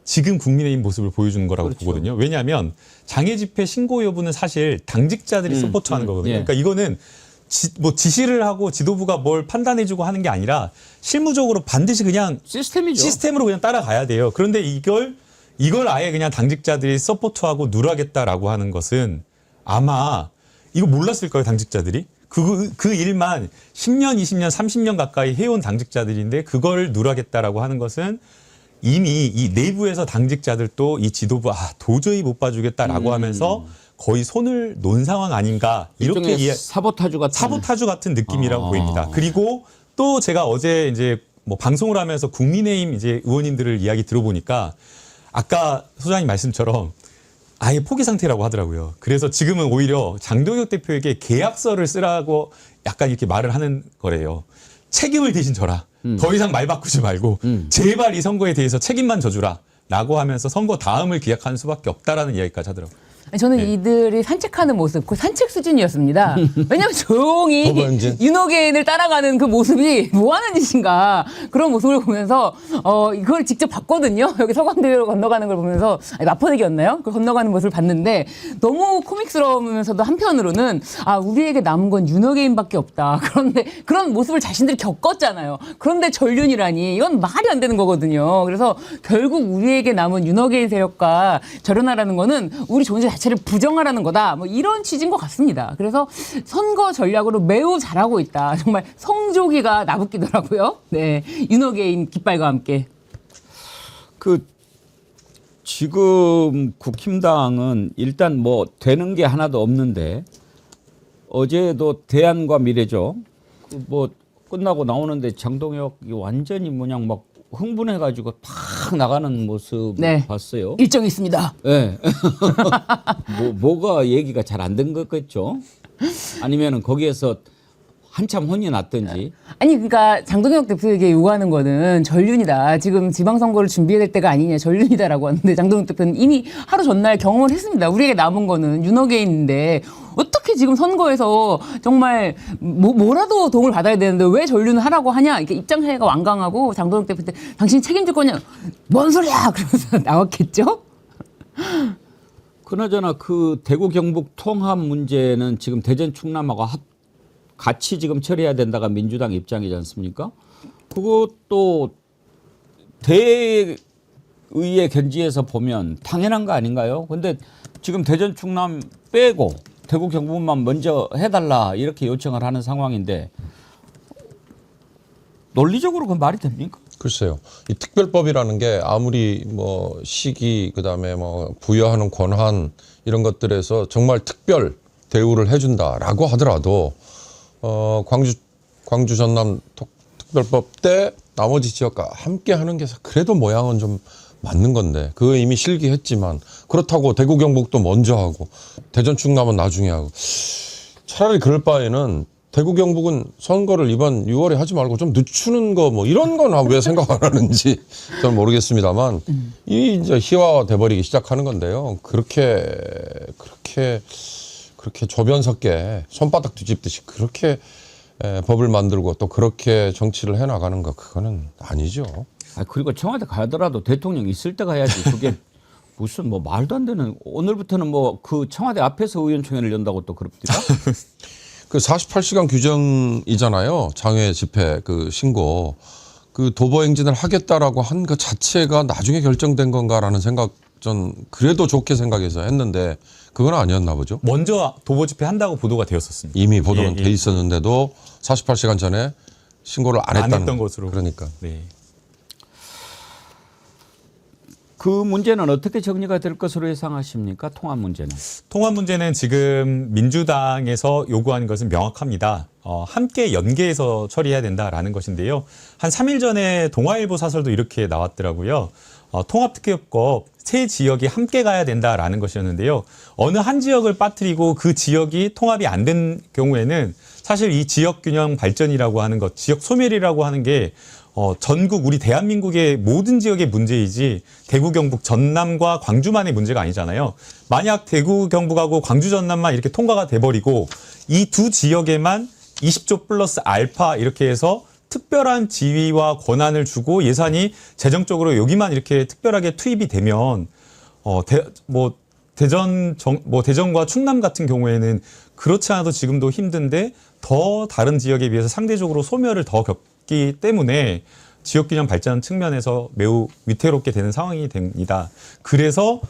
지금 국민의힘 모습을 보여주는 거라고 보거든요. 왜냐하면 장애 집회 신고 여부는 사실 당직자들이 서포트하는 거거든요. 예. 그러니까 이거는 지시를 하고 지도부가 뭘 판단해주고 하는 게 아니라 실무적으로 반드시 그냥 시스템이죠. 시스템으로 그냥 따라가야 돼요. 그런데 이걸 아예 그냥 당직자들이 서포트하고 누르겠다라고 하는 것은 아마 이거 몰랐을 거예요, 당직자들이. 그 일만 10년, 20년, 30년 가까이 해온 당직자들인데 그걸 누르겠다라고 하는 것은 이미 이 내부에서 당직자들도 이 지도부 도저히 못 봐주겠다라고 하면서 거의 손을 놓은 상황 아닌가 이렇게 사보타주 같은 느낌이라고 보입니다. 그리고 또 제가 어제 이제 방송을 하면서 국민의힘 이제 의원님들을 이야기 들어보니까 아까 소장님 말씀처럼 아예 포기 상태라고 하더라고요. 그래서 지금은 오히려 장동혁 대표에게 계약서를 쓰라고 약간 이렇게 말을 하는 거래요. 책임을 대신 져라. 더 이상 말 바꾸지 말고 제발 이 선거에 대해서 책임만 져주라. 라고 하면서 선거 다음을 기약하는 수밖에 없다라는 이야기까지 하더라고요. 저는 이들이 산책하는 모습, 그 산책 수준이었습니다. 왜냐하면 조용히 윤호개인을 따라가는 그 모습이 뭐 하는 짓인가 그런 모습을 보면서 이걸 직접 봤거든요. 여기 서강대교로 건너가는 걸 보면서 마포대교였나요? 그 건너가는 모습을 봤는데 너무 코믹스러우면서도 한편으로는 우리에게 남은 건 윤호개인밖에 없다. 그런데 그런 모습을 자신들이 겪었잖아요. 그런데 전륜이라니 이건 말이 안 되는 거거든요. 그래서 결국 우리에게 남은 윤호개인 세력과 절연하라는 거는 우리 존재 자체를 부정하라는 거다. 이런 취지인 것 같습니다. 그래서 선거 전략으로 매우 잘하고 있다. 정말 성조기가 나붙기더라고요. 네, 윤호개인 깃발과 함께. 지금 국힘당은 일단 되는 게 하나도 없는데 어제도 대안과 미래죠. 끝나고 나오는데 장동혁이 완전히 흥분해가지고 팍 나가는 모습 봤어요. 일정이 있습니다. 네. 뭐가 얘기가 잘 안 된 거겠죠? 아니면은 거기에서 한참 혼이 났든지. 아니 그러니까 장동혁 대표에게 요구하는 거는 전륜이다. 지금 지방선거를 준비해야 될 때가 아니냐. 전륜이다라고 하는데 장동혁 대표는 이미 하루 전날 경험을 했습니다. 우리에게 남은 거는 윤호개인인데 어떻게 지금 선거에서 정말 뭐라도 도움을 받아야 되는데 왜 전륜을 하라고 하냐. 이렇게 입장 차이가 완강하고 장동혁 대표한테 당신이 책임질 거냐. 뭔 소리야. 그러면서 나왔겠죠. 그나저나 그 대구 경북 통합 문제는 지금 대전 충남하고 같이 지금 처리해야 된다가 민주당 입장이지 않습니까? 그것도 대의의 견지에서 보면 당연한 거 아닌가요? 근데 지금 대전 충남 빼고 대구 경북만 먼저 해달라 이렇게 요청을 하는 상황인데 논리적으로 그 말이 됩니까? 글쎄요. 이 특별법이라는 게 아무리 시기 그다음에 부여하는 권한 이런 것들에서 정말 특별 대우를 해준다라고 하더라도 광주 전남 특별법 때 나머지 지역과 함께 하는 게 그래도 모양은 좀 맞는 건데 그거 이미 실기했지만 그렇다고 대구 경북도 먼저 하고 대전 충남은 나중에 하고 차라리 그럴 바에는 대구 경북은 선거를 이번 6월에 하지 말고 좀 늦추는 거 이런 건 왜 생각 안 하는지 저는 모르겠습니다만 이 이제 희화화 돼버리기 시작하는 건데요. 그렇게 조변 섞게 손바닥 뒤집듯이 그렇게 법을 만들고 또 그렇게 정치를 해나가는 거 그거는 아니죠. 그리고 청와대 가더라도 대통령 있을 때 가야지. 그게 무슨 말도 안 되는 오늘부터는 그 청와대 앞에서 의원총회를 연다고 또 그럽니다. 그 48시간 규정이잖아요. 장외 집회 그 신고. 그 도보 행진을 하겠다라고 한 그 자체가 나중에 결정된 건가라는 생각 전 그래도 좋게 생각해서 했는데 그건 아니었나 보죠. 먼저 도보 집회 한다고 보도가 되었었습니다. 이미 보도는 돼 있었는데도 48시간 전에 신고를 안 했던 것으로. 그러니까. 네. 그 문제는 어떻게 정리가 될 것으로 예상하십니까? 통합 문제는. 통합 문제는 지금 민주당에서 요구하는 것은 명확합니다. 함께 연계해서 처리해야 된다라는 것인데요. 한 3일 전에 동아일보 사설도 이렇게 나왔더라고요. 통합특별법 세 지역이 함께 가야 된다라는 것이었는데요. 어느 한 지역을 빠뜨리고 그 지역이 통합이 안 된 경우에는 사실 이 지역균형 발전이라고 하는 것, 지역 소멸이라고 하는 게 전국 우리 대한민국의 모든 지역의 문제이지 대구, 경북, 전남과 광주만의 문제가 아니잖아요. 만약 대구, 경북하고 광주, 전남만 이렇게 통과가 돼버리고 이 두 지역에만 20조 플러스 알파 이렇게 해서 특별한 지위와 권한을 주고 예산이 재정적으로 여기만 이렇게 특별하게 투입이 되면 대전과 충남 같은 경우에는 그렇지 않아도 지금도 힘든데 더 다른 지역에 비해서 상대적으로 소멸을 더 겪기 때문에 지역균형 발전 측면에서 매우 위태롭게 되는 상황이 됩니다. 그래서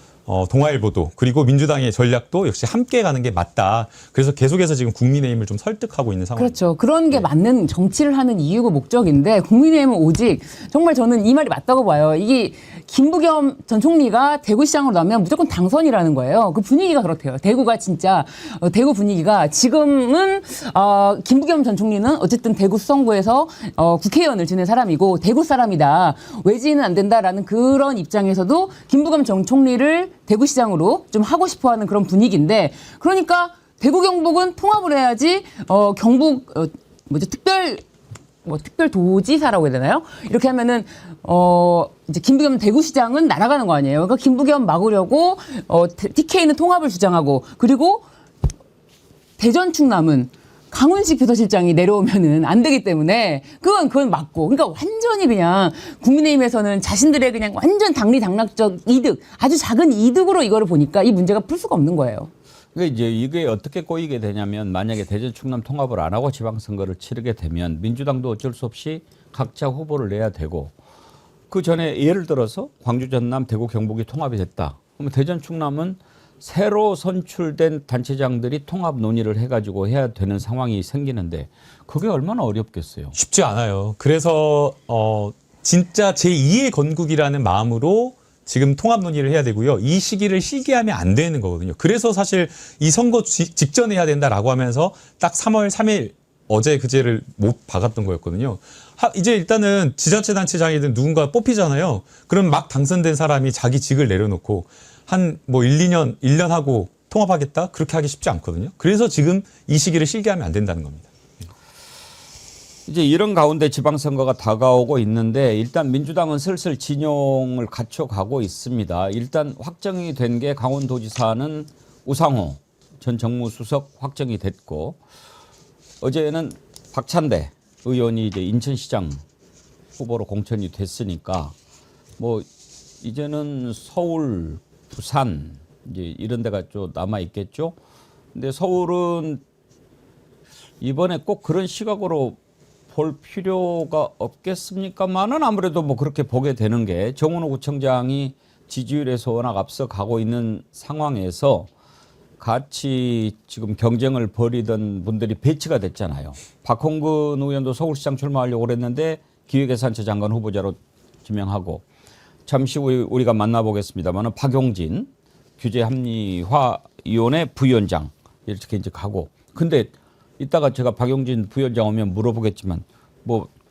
동아일보도 그리고 민주당의 전략도 역시 함께 가는 게 맞다. 그래서 계속해서 지금 국민의힘을 좀 설득하고 있는 상황입니다. 그렇죠. 그런 게 맞는 정치를 하는 이유고 목적인데 국민의힘은 오직 정말 저는 이 말이 맞다고 봐요. 이게 김부겸 전 총리가 대구시장으로 나면 무조건 당선이라는 거예요. 그 분위기가 그렇대요. 대구가 진짜 대구 분위기가 지금은 김부겸 전 총리는 어쨌든 대구 수성구에서 국회의원을 지낸 사람이고 대구 사람이다. 외지인은 안 된다라는 그런 입장에서도 김부겸 전 총리를 대구시장으로 좀 하고 싶어하는 그런 분위기인데 그러니까 대구 경북은 통합을 해야지 경북 특별도지사라고 해야 되나요? 이렇게 하면은 이제 김부겸 대구시장은 날아가는 거 아니에요. 그러니까 김부겸 막으려고 TK는 통합을 주장하고 그리고 대전 충남은 강훈식 비서실장이 내려오면은 안 되기 때문에 그건 맞고 그러니까 완전히 그냥 국민의힘에서는 자신들의 그냥 완전 당리당략적 이득 아주 작은 이득으로 이거를 보니까 이 문제가 풀 수가 없는 거예요. 그러니까 이제 이게 어떻게 꼬이게 되냐면 만약에 대전 충남 통합을 안 하고 지방선거를 치르게 되면 민주당도 어쩔 수 없이 각자 후보를 내야 되고 그 전에 예를 들어서 광주, 전남, 대구, 경북이 통합이 됐다. 그러면 대전 충남은 새로 선출된 단체장들이 통합 논의를 해가지고 해야 되는 상황이 생기는데 그게 얼마나 어렵겠어요. 쉽지 않아요. 그래서 진짜 제2의 건국이라는 마음으로 지금 통합 논의를 해야 되고요. 이 시기를 실기하면 안 되는 거거든요. 그래서 사실 이 선거 직전에 해야 된다라고 하면서 딱 3월 3일 어제 그제를 못 박았던 거였거든요. 이제 일단은 지자체단체장이든 누군가 뽑히잖아요. 그럼 막 당선된 사람이 자기 직을 내려놓고 한 1년 하고 통합하겠다? 그렇게 하기 쉽지 않거든요. 그래서 지금 이 시기를 실기하면 안 된다는 겁니다. 이제 이런 가운데 지방선거가 다가오고 있는데 일단 민주당은 슬슬 진영을 갖춰가고 있습니다. 일단 확정이 된 게 강원도지사는 우상호 전 정무수석 확정이 됐고 어제는 박찬대 의원이 이제 인천시장 후보로 공천이 됐으니까 이제는 서울, 부산 이제 이런 데가 좀 남아 있겠죠. 근데 서울은 이번에 꼭 그런 시각으로 볼 필요가 없겠습니까만은 아무래도 그렇게 보게 되는 게 정은호 구청장이 지지율에서 워낙 앞서가고 있는 상황에서 같이 지금 경쟁을 벌이던 분들이 배치가 됐잖아요. 박홍근 의원도 서울시장 출마하려고 그랬는데 기획예산처 장관 후보자로 지명하고 잠시 후에 우리가 만나보겠습니다만은 박용진 규제합리화위원회 부위원장 이렇게 이제 가고 근데 이따가 제가 박용진 부위원장 오면 물어보겠지만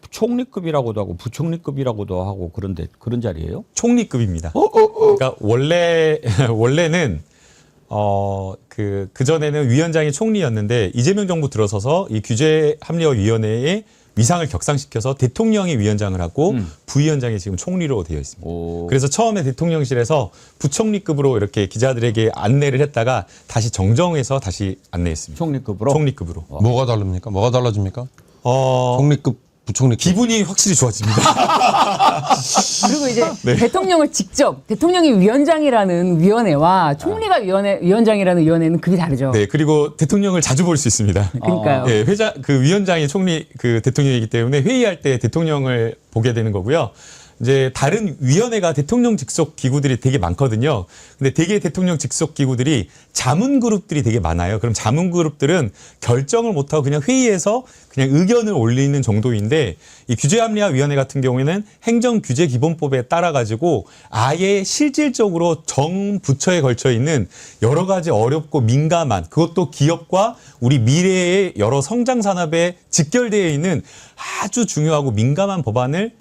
총리급이라고도 하고 부총리급이라고도 하고 그런데 그런 자리예요? 총리급입니다. 그러니까 원래는 그 전에는 위원장이 총리였는데 이재명 정부 들어서서 이 규제합리화위원회에 위상을 격상시켜서 대통령이 위원장을 하고 부위원장이 지금 총리로 되어 있습니다. 그래서 처음에 대통령실에서 부총리급으로 이렇게 기자들에게 안내를 했다가 다시 정정해서 다시 안내했습니다. 총리급으로? 총리급으로. 뭐가 다릅니까? 뭐가 달라집니까? 총리급, 부총리급. 기분이 확실히 좋아집니다. 그리고 이제 대통령을 직접 대통령이 위원장이라는 위원회와 총리가 위원장이라는 위원회는 급이 다르죠. 네, 그리고 대통령을 자주 볼 수 있습니다. 그러니까요. 네, 위원장이 총리 대통령이기 때문에 회의할 때 대통령을 보게 되는 거고요. 이제 다른 위원회가 대통령 직속 기구들이 되게 많거든요. 근데 되게 대통령 직속 기구들이 자문 그룹들이 되게 많아요. 그럼 자문 그룹들은 결정을 못하고 그냥 회의에서 그냥 의견을 올리는 정도인데 이 규제합리화위원회 같은 경우에는 행정규제기본법에 따라 가지고 아예 실질적으로 정 부처에 걸쳐 있는 여러 가지 어렵고 민감한 그것도 기업과 우리 미래의 여러 성장 산업에 직결되어 있는 아주 중요하고 민감한 법안을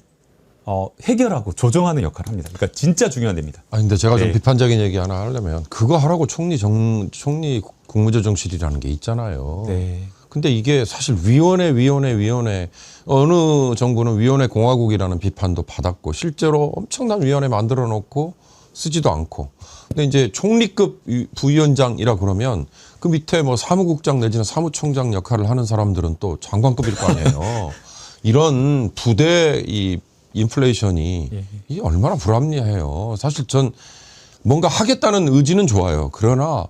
해결하고 조정하는 역할을 합니다. 그러니까 진짜 중요한 데입니다. 아 근데 제가 좀 네. 비판적인 얘기 하나 하려면 그거 하라고 총리 국무조정실이라는 게 있잖아요. 네. 근데 이게 사실 위원회 어느 정부는 위원회 공화국이라는 비판도 받았고 실제로 엄청난 위원회 만들어 놓고 쓰지도 않고. 근데 이제 총리급 부위원장이라 그러면 그 밑에 뭐 사무국장 내지는 사무총장 역할을 하는 사람들은 또 장관급일 거 아니에요. 이런 부대 이 인플레이션이 이게 얼마나 불합리해요. 사실 전 뭔가 하겠다는 의지는 좋아요. 그러나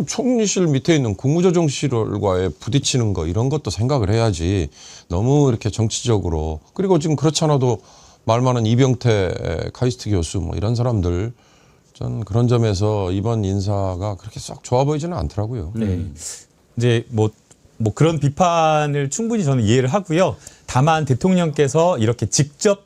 총리실 밑에 있는 국무조정실과의 부딪히는 거 이런 것도 생각을 해야지 너무 이렇게 정치적으로 그리고 지금 그렇지 않아도 말 많은 이병태 카이스트 교수 뭐 이런 사람들 전 그런 점에서 이번 인사가 그렇게 썩 좋아 보이지는 않더라고요. 네. 이제 뭐 그런 비판을 충분히 저는 이해를 하고요. 다만 대통령께서 이렇게 직접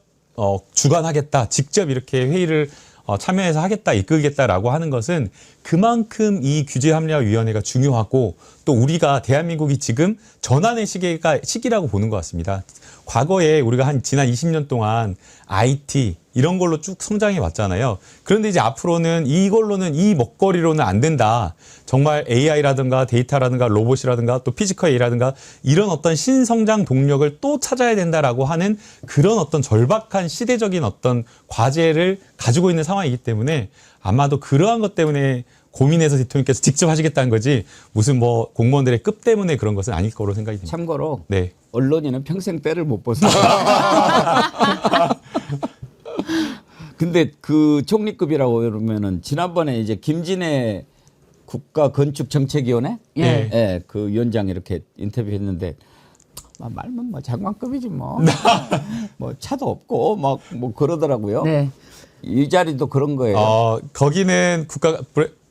주관하겠다, 직접 이렇게 회의를 참여해서 하겠다, 이끌겠다라고 하는 것은 그만큼 이 규제합리화위원회가 중요하고 또 우리가 대한민국이 지금 전환의 시기라고 보는 것 같습니다. 과거에 우리가 지난 20년 동안 IT 이런 걸로 쭉 성장해 왔잖아요. 그런데 이제 앞으로는 이걸로는 이 먹거리로는 안 된다. 정말 AI라든가 데이터라든가 로봇이라든가 또 피지컬 A라든가 이런 어떤 신성장 동력을 또 찾아야 된다라고 하는 그런 어떤 절박한 시대적인 어떤 과제를 가지고 있는 상황이기 때문에 아마도 그러한 것 때문에 고민해서 대통령께서 직접 하시겠다는 거지 무슨 뭐 공무원들의 급 때문에 그런 것은 아닐 거로 생각이 듭니다. 참고로 네. 언론인은 평생 때를 못 벗어. 근데 그 총리급이라고 그러면은 지난번에 이제 김진애 국가건축정책위원회 예. 그 위원장 이렇게 인터뷰했는데 말면 뭐 장관급이지 뭐. 뭐 차도 없고 막 뭐 그러더라고요. 네. 이 자리도 그런 거예요. 거기는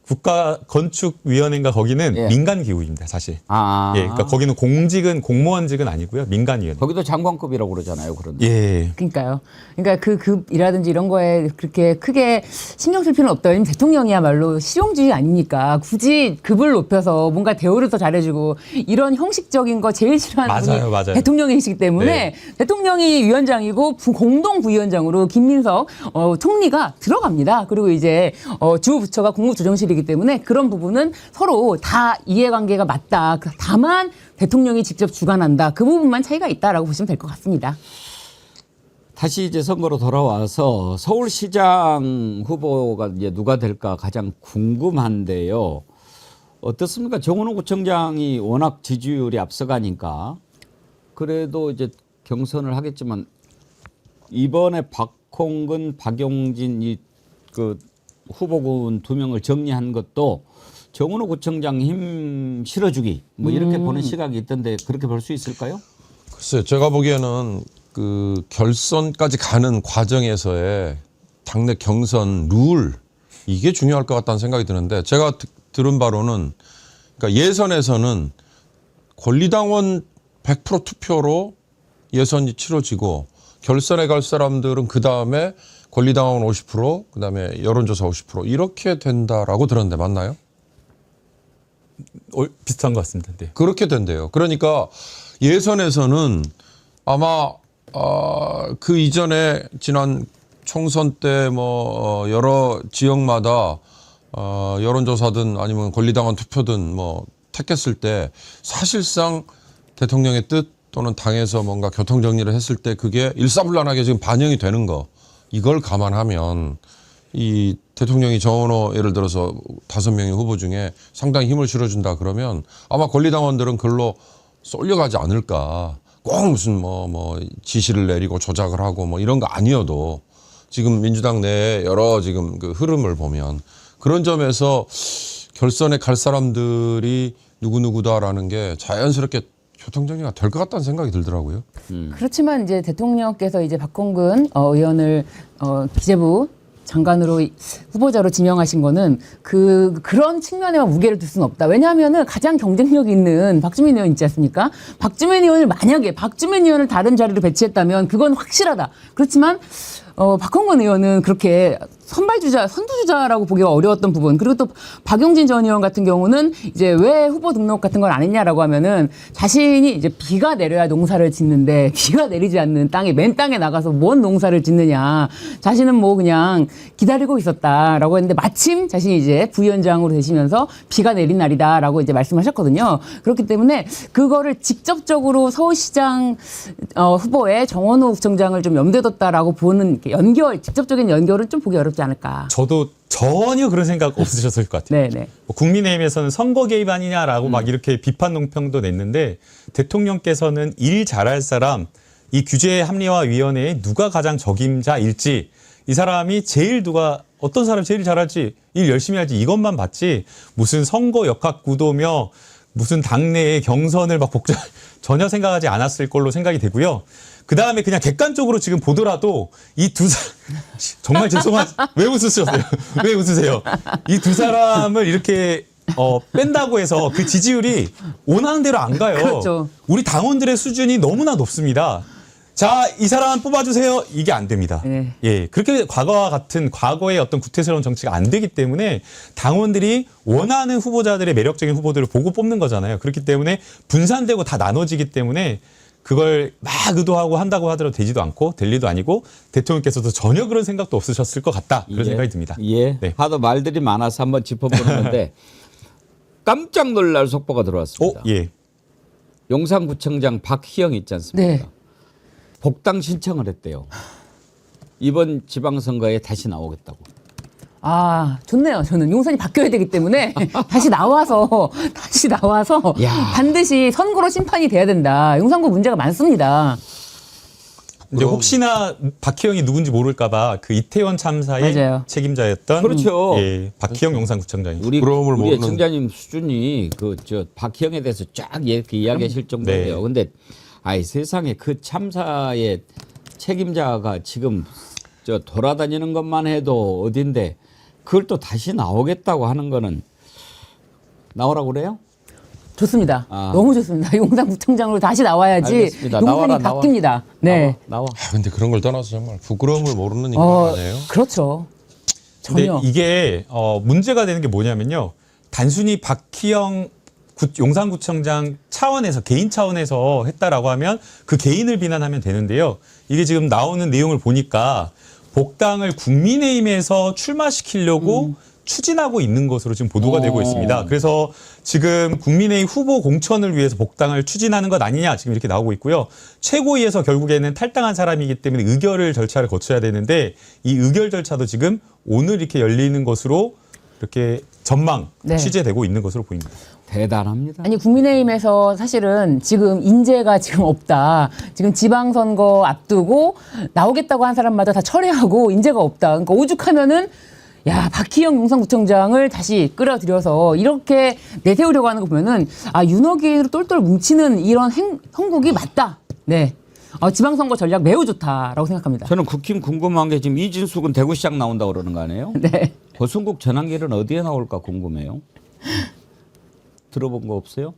국가건축위원회인가 거기는 예. 민간기구입니다, 사실. 아. 예, 그러니까 거기는 공무원직은 아니고요, 민간위원회. 거기도 장관급이라고 그러잖아요. 그런데. 예. 그러니까요. 그러니까 그 급이라든지 이런 거에 그렇게 크게 신경 쓸 필요는 없다. 왜냐면 대통령이야말로 실용주의 아닙니까? 굳이 급을 높여서 뭔가 대우를 더 잘해주고 이런 형식적인 거 제일 싫어하는 분이 맞아요. 대통령이시기 때문에 네. 대통령이 위원장이고 공동 부위원장으로 김민석 총리가 들어갑니다. 그리고 이제 주 부처가 국무조정실이기 때문에 그런 부분은 서로 다 이해관계가 맞다. 다만 대통령이 직접 주관한다. 그 부분만 차이가 있다라고 보시면 될 것 같습니다. 다시 이제 선거로 돌아와서 서울시장 후보가 이제 누가 될까 가장 궁금한데요. 어떻습니까? 정원호 구청장이 워낙 지지율이 앞서가니까 그래도 이제 경선을 하겠지만 이번에 박홍근, 박용진 그 후보군 2명을 정리한 것도 정원호 구청장 힘 실어주기 뭐 이렇게 보는 시각이 있던데 그렇게 볼 수 있을까요? 글쎄요, 제가 보기에는 그 결선까지 가는 과정에서의 당내 경선 룰 이게 중요할 것 같다는 생각이 드는데 제가 들은 바로는 그러니까 예선에서는 권리당원 100% 투표로 예선이 치러지고 결선에 갈 사람들은 그 다음에 권리당원 50%, 그 다음에 여론조사 50% 이렇게 된다라고 들었는데 맞나요? 비슷한 것 같습니다. 네. 그렇게 된대요. 그러니까 예선에서는 아마 그 이전에 지난 총선 때 뭐 여러 지역마다 여론조사든 아니면 권리당원 투표든 뭐 택했을 때 사실상 대통령의 뜻 또는 당에서 뭔가 교통 정리를 했을 때 그게 일사불란하게 지금 반영이 되는 거 이걸 감안하면 이 대통령이 정원호 예를 들어서 5명의 후보 중에 상당히 힘을 실어준다 그러면 아마 권리당원들은 그걸로 쏠려가지 않을까. 꼭 무슨 뭐 지시를 내리고 조작을 하고 뭐 이런 거 아니어도 지금 민주당 내에 여러 지금 그 흐름을 보면 그런 점에서 결선에 갈 사람들이 누구누구다라는 게 자연스럽게 교통정리가 될 것 같다는 생각이 들더라고요. 그렇지만 이제 대통령께서 이제 박홍근 의원을 기재부 장관으로 후보자로 지명하신 거는 그런 측면에만 무게를 둘 수는 없다. 왜냐하면은 가장 경쟁력 있는 박주민 의원 있지 않습니까? 박주민 의원을 만약에 박주민 의원을 다른 자리로 배치했다면 그건 확실하다. 그렇지만 박홍근 의원은 그렇게 선두주자라고 보기가 어려웠던 부분. 그리고 또 박용진 전 의원 같은 경우는 이제 왜 후보 등록 같은 걸 안 했냐라고 하면은 자신이 이제 비가 내려야 농사를 짓는데 비가 내리지 않는 땅에 맨 땅에 나가서 뭔 농사를 짓느냐. 자신은 뭐 그냥 기다리고 있었다라고 했는데 마침 자신이 이제 부위원장으로 되시면서 비가 내린 날이다라고 이제 말씀하셨거든요. 그렇기 때문에 그거를 직접적으로 서울시장 후보의 정원호 구청장을 좀 염두에 뒀다라고 보는 직접적인 연결은 좀 보기 어렵지 않을까. 저도 전혀 그런 생각 없으셨을 것 같아요. 네네. 뭐 국민의힘에서는 선거 개입 아니냐라고 막 이렇게 비판 논평도 냈는데 대통령께서는 일 잘할 사람, 이 규제 합리화 위원회에 누가 가장 적임자일지, 이 사람이 어떤 사람이 제일 잘할지, 일 열심히 할지 이것만 봤지 무슨 선거 역학 구도며 무슨 당내의 경선을 막 전혀 생각하지 않았을 걸로 생각이 되고요. 그 다음에 그냥 객관적으로 지금 보더라도 이 두 사람, 정말 왜 웃으세요? 왜 웃으세요? 이 두 사람을 이렇게 뺀다고 해서 그 지지율이 원하는 대로 안 가요. 그렇죠. 우리 당원들의 수준이 너무나 높습니다. 자, 이 사람 뽑아주세요. 이게 안 됩니다. 네. 예, 그렇게 과거와 같은 과거의 어떤 구태스러운 정치가 안 되기 때문에 당원들이 원하는 후보자들의 매력적인 후보들을 보고 뽑는 거잖아요. 그렇기 때문에 분산되고 다 나눠지기 때문에 그걸 막 의도하고 한다고 하더라도 되지도 않고 될 리도 아니고 대통령께서도 전혀 그런 생각도 없으셨을 것 같다. 그런 생각이 듭니다. 예. 네. 하도 말들이 많아서 한번 짚어보는 건데 깜짝 놀랄 속보가 들어왔습니다. 예. 용산구청장 박희영 있지 않습니까? 네. 복당 신청을 했대요. 이번 지방선거에 다시 나오겠다고. 아, 좋네요. 저는 용산이 바뀌어야 되기 때문에 다시 나와서 야. 반드시 선거로 심판이 돼야 된다. 용산구 문제가 많습니다. 이제 혹시나 박희영이 누군지 모를까봐 그 이태원 참사의 맞아요. 책임자였던 그렇죠. 예, 박희영 용산구청장입니다. 우리 모르는- 청자님 수준이 박희영에 대해서 쫙 이렇게 이야기하실 정도예요. 네. 근데 세상에 그 참사의 책임자가 지금 돌아다니는 것만 해도 어딘데 그걸 또 다시 나오겠다고 하는 거는 나오라고 그래요? 좋습니다. 아. 너무 좋습니다. 용산구청장으로 다시 나와야지 알겠습니다. 용산이 나와라, 바뀝니다. 네. 나와. 근데 그런 걸 떠나서 정말 부끄러움을 모르는 인간 아니에요? 그렇죠. 근데 전혀. 이게 문제가 되는 게 뭐냐면요. 단순히 박희영 용산구청장 차원에서 개인 차원에서 했다라고 하면 그 개인을 비난하면 되는데요. 이게 지금 나오는 내용을 보니까 복당을 국민의힘에서 출마시키려고 추진하고 있는 것으로 지금 보도가 되고 있습니다. 그래서 지금 국민의힘 후보 공천을 위해서 복당을 추진하는 것 아니냐 지금 이렇게 나오고 있고요. 최고위에서 결국에는 탈당한 사람이기 때문에 의결을 절차를 거쳐야 되는데 이 의결 절차도 지금 오늘 이렇게 열리는 것으로 이렇게 네. 취재되고 있는 것으로 보입니다. 대단합니다. 아니 국민의힘에서 사실은 지금 인재가 지금 없다. 지금 지방선거 앞두고 나오겠다고 한 사람마다 다 철회하고 인재가 없다. 그러니까 오죽하면은 박희영 용산구청장을 다시 끌어들여서 이렇게 내세우려고 하는 거 보면은 윤호기로 똘똘 뭉치는 이런 형국이 맞다. 네. 지방선거 전략 매우 좋다라고 생각합니다. 저는 국힘 궁금한 게 지금 이진숙은 대구시장 나온다고 그러는 거 아니에요? 네. 고승국 전환길은 어디에 나올까 궁금해요. 들어본 거 없어요?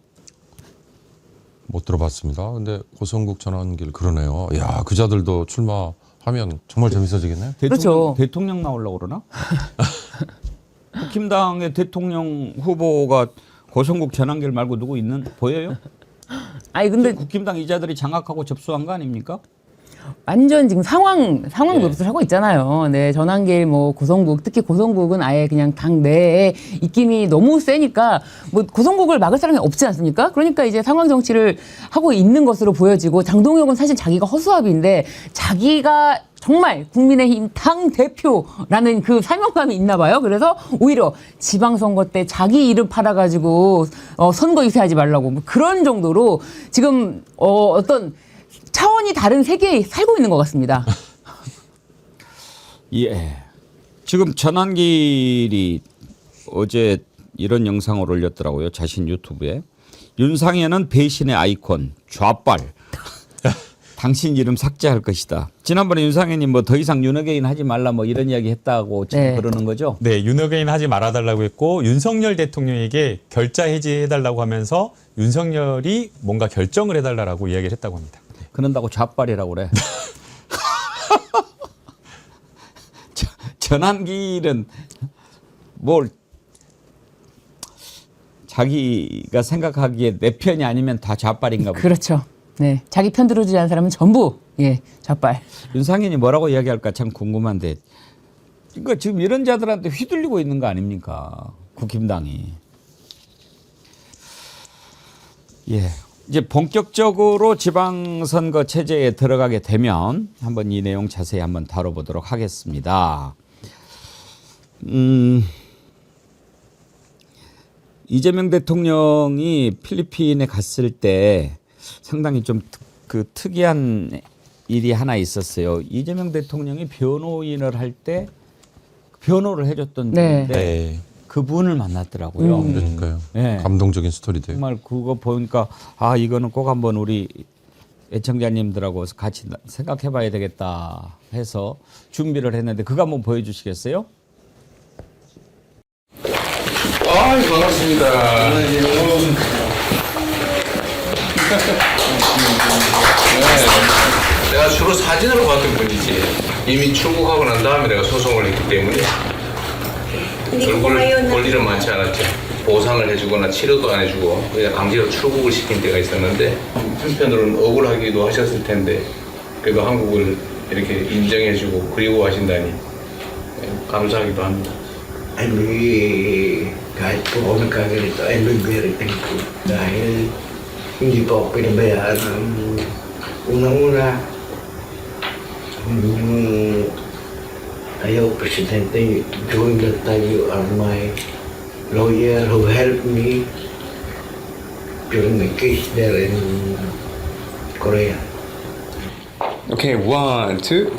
못 들어봤습니다. 근데 고성국 전환길 그러네요. 야, 그자들도 출마하면 정말 재밌어지겠네요. 그렇죠. 대통령 나오려고 그러나? 국힘당의 대통령 후보가 고성국 전환길 말고 누구 보여요? 아니 근데 국힘당 이자들이 장악하고 접수한 거 아닙니까? 완전 지금 상황 노릇을 하고 있잖아요. 네, 전환길, 고성국, 특히 고성국은 아예 그냥 당 내에 입김이 너무 세니까 고성국을 막을 사람이 없지 않습니까? 그러니까 이제 상황 정치를 하고 있는 것으로 보여지고 장동혁은 사실 자기가 허수아비인데 자기가 정말 국민의힘 당 대표라는 그 사명감이 있나 봐요. 그래서 오히려 지방선거 때 자기 이름 팔아가지고 선거 유세하지 말라고 그런 정도로 지금 어떤 차원이 다른 세계에 살고 있는 것 같습니다. 예. 지금 전환길이 어제 이런 영상을 올렸더라고요. 자신 유튜브에. 윤상현은 배신의 아이콘, 좌빨. 당신 이름 삭제할 것이다. 지난번에 윤상현이 뭐 더 이상 윤어게인 하지 말라 뭐 이런 이야기 했다고 지금 네. 그러는 거죠? 네, 윤어게인 하지 말아달라고 했고 윤석열 대통령에게 결자 해지해달라고 하면서 윤석열이 뭔가 결정을 해달라고 이야기를 했다고 합니다. 그런다고 좌빨이라고 그래. 전환길은 뭘 자기가 생각하기에 내 편이 아니면 다 좌빨인가 보다. 그렇죠. 네, 자기 편 들어주지 않은 사람은 전부 좌빨. 윤상현이 뭐라고 이야기할까 참 궁금한데 그러니까 지금 이런 자들한테 휘둘리고 있는 거 아닙니까? 국힘당이. 예. 이제 본격적으로 지방선거 체제에 들어가게 되면 한번 이 내용 자세히 한번 다뤄보도록 하겠습니다. 이재명 대통령이 필리핀에 갔을 때 상당히 좀 그 특이한 일이 하나 있었어요. 이재명 대통령이 변호인을 할 때 변호를 해줬던 네. 분인데 네. 그분을 만났더라고요. 그러니까요. 네. 감동적인 스토리들. 정말 그거 보니까 아 이거는 꼭 한번 우리 애청자님들하고 같이 생각해봐야 되겠다 해서 준비를 했는데 그거 한번 보여주시겠어요? 아, 반갑습니다. 내가 주로 사진으로 봤던 분이지. 이미 출국하고 난 다음에 내가 소송을 했기 때문에 얼굴 볼 일은 많지 않았죠. 보상을 해주거나 치료도 안 해주고 그냥 강제로 출국을 시킨 때가 있었는데 한편으로는 억울하기도 하셨을 텐데 그래도 한국을 이렇게 인정해주고 그리워하신다니 감사하기도 합니다. Ako'y kahit po ako nagkaganito, I'm very thankful. Dahil hindi po ako pinabayaan ng unang-una. Yung ayaw presidente, Joey Lantayo are my lawyer who helped me during my case there in Korea. Okay, 1, 2.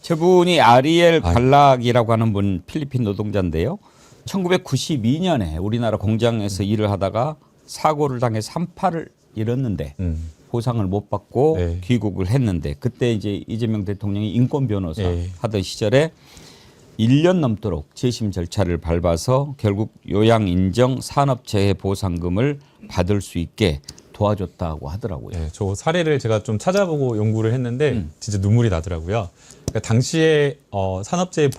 저분이 아리엘 발락이라고 하는 분 필리핀 노동자인데요. 1992년에 우리나라 공장에서 일을 하다가 사고를 당해서 한 팔을 잃었는데 보상을 못 받고 네. 귀국을 했는데 그때 이제 이재명 대통령이 인권 변호사 네. 하던 시절에 1년 넘도록 재심 절차를 밟아서 결국 요양 인정 산업재해 보상금을 받을 수 있게 도와줬다고 하더라고요. 네, 저 사례를 제가 좀 찾아보고 연구를 했는데 진짜 눈물이 나더라고요. 그러니까 당시에 산업재해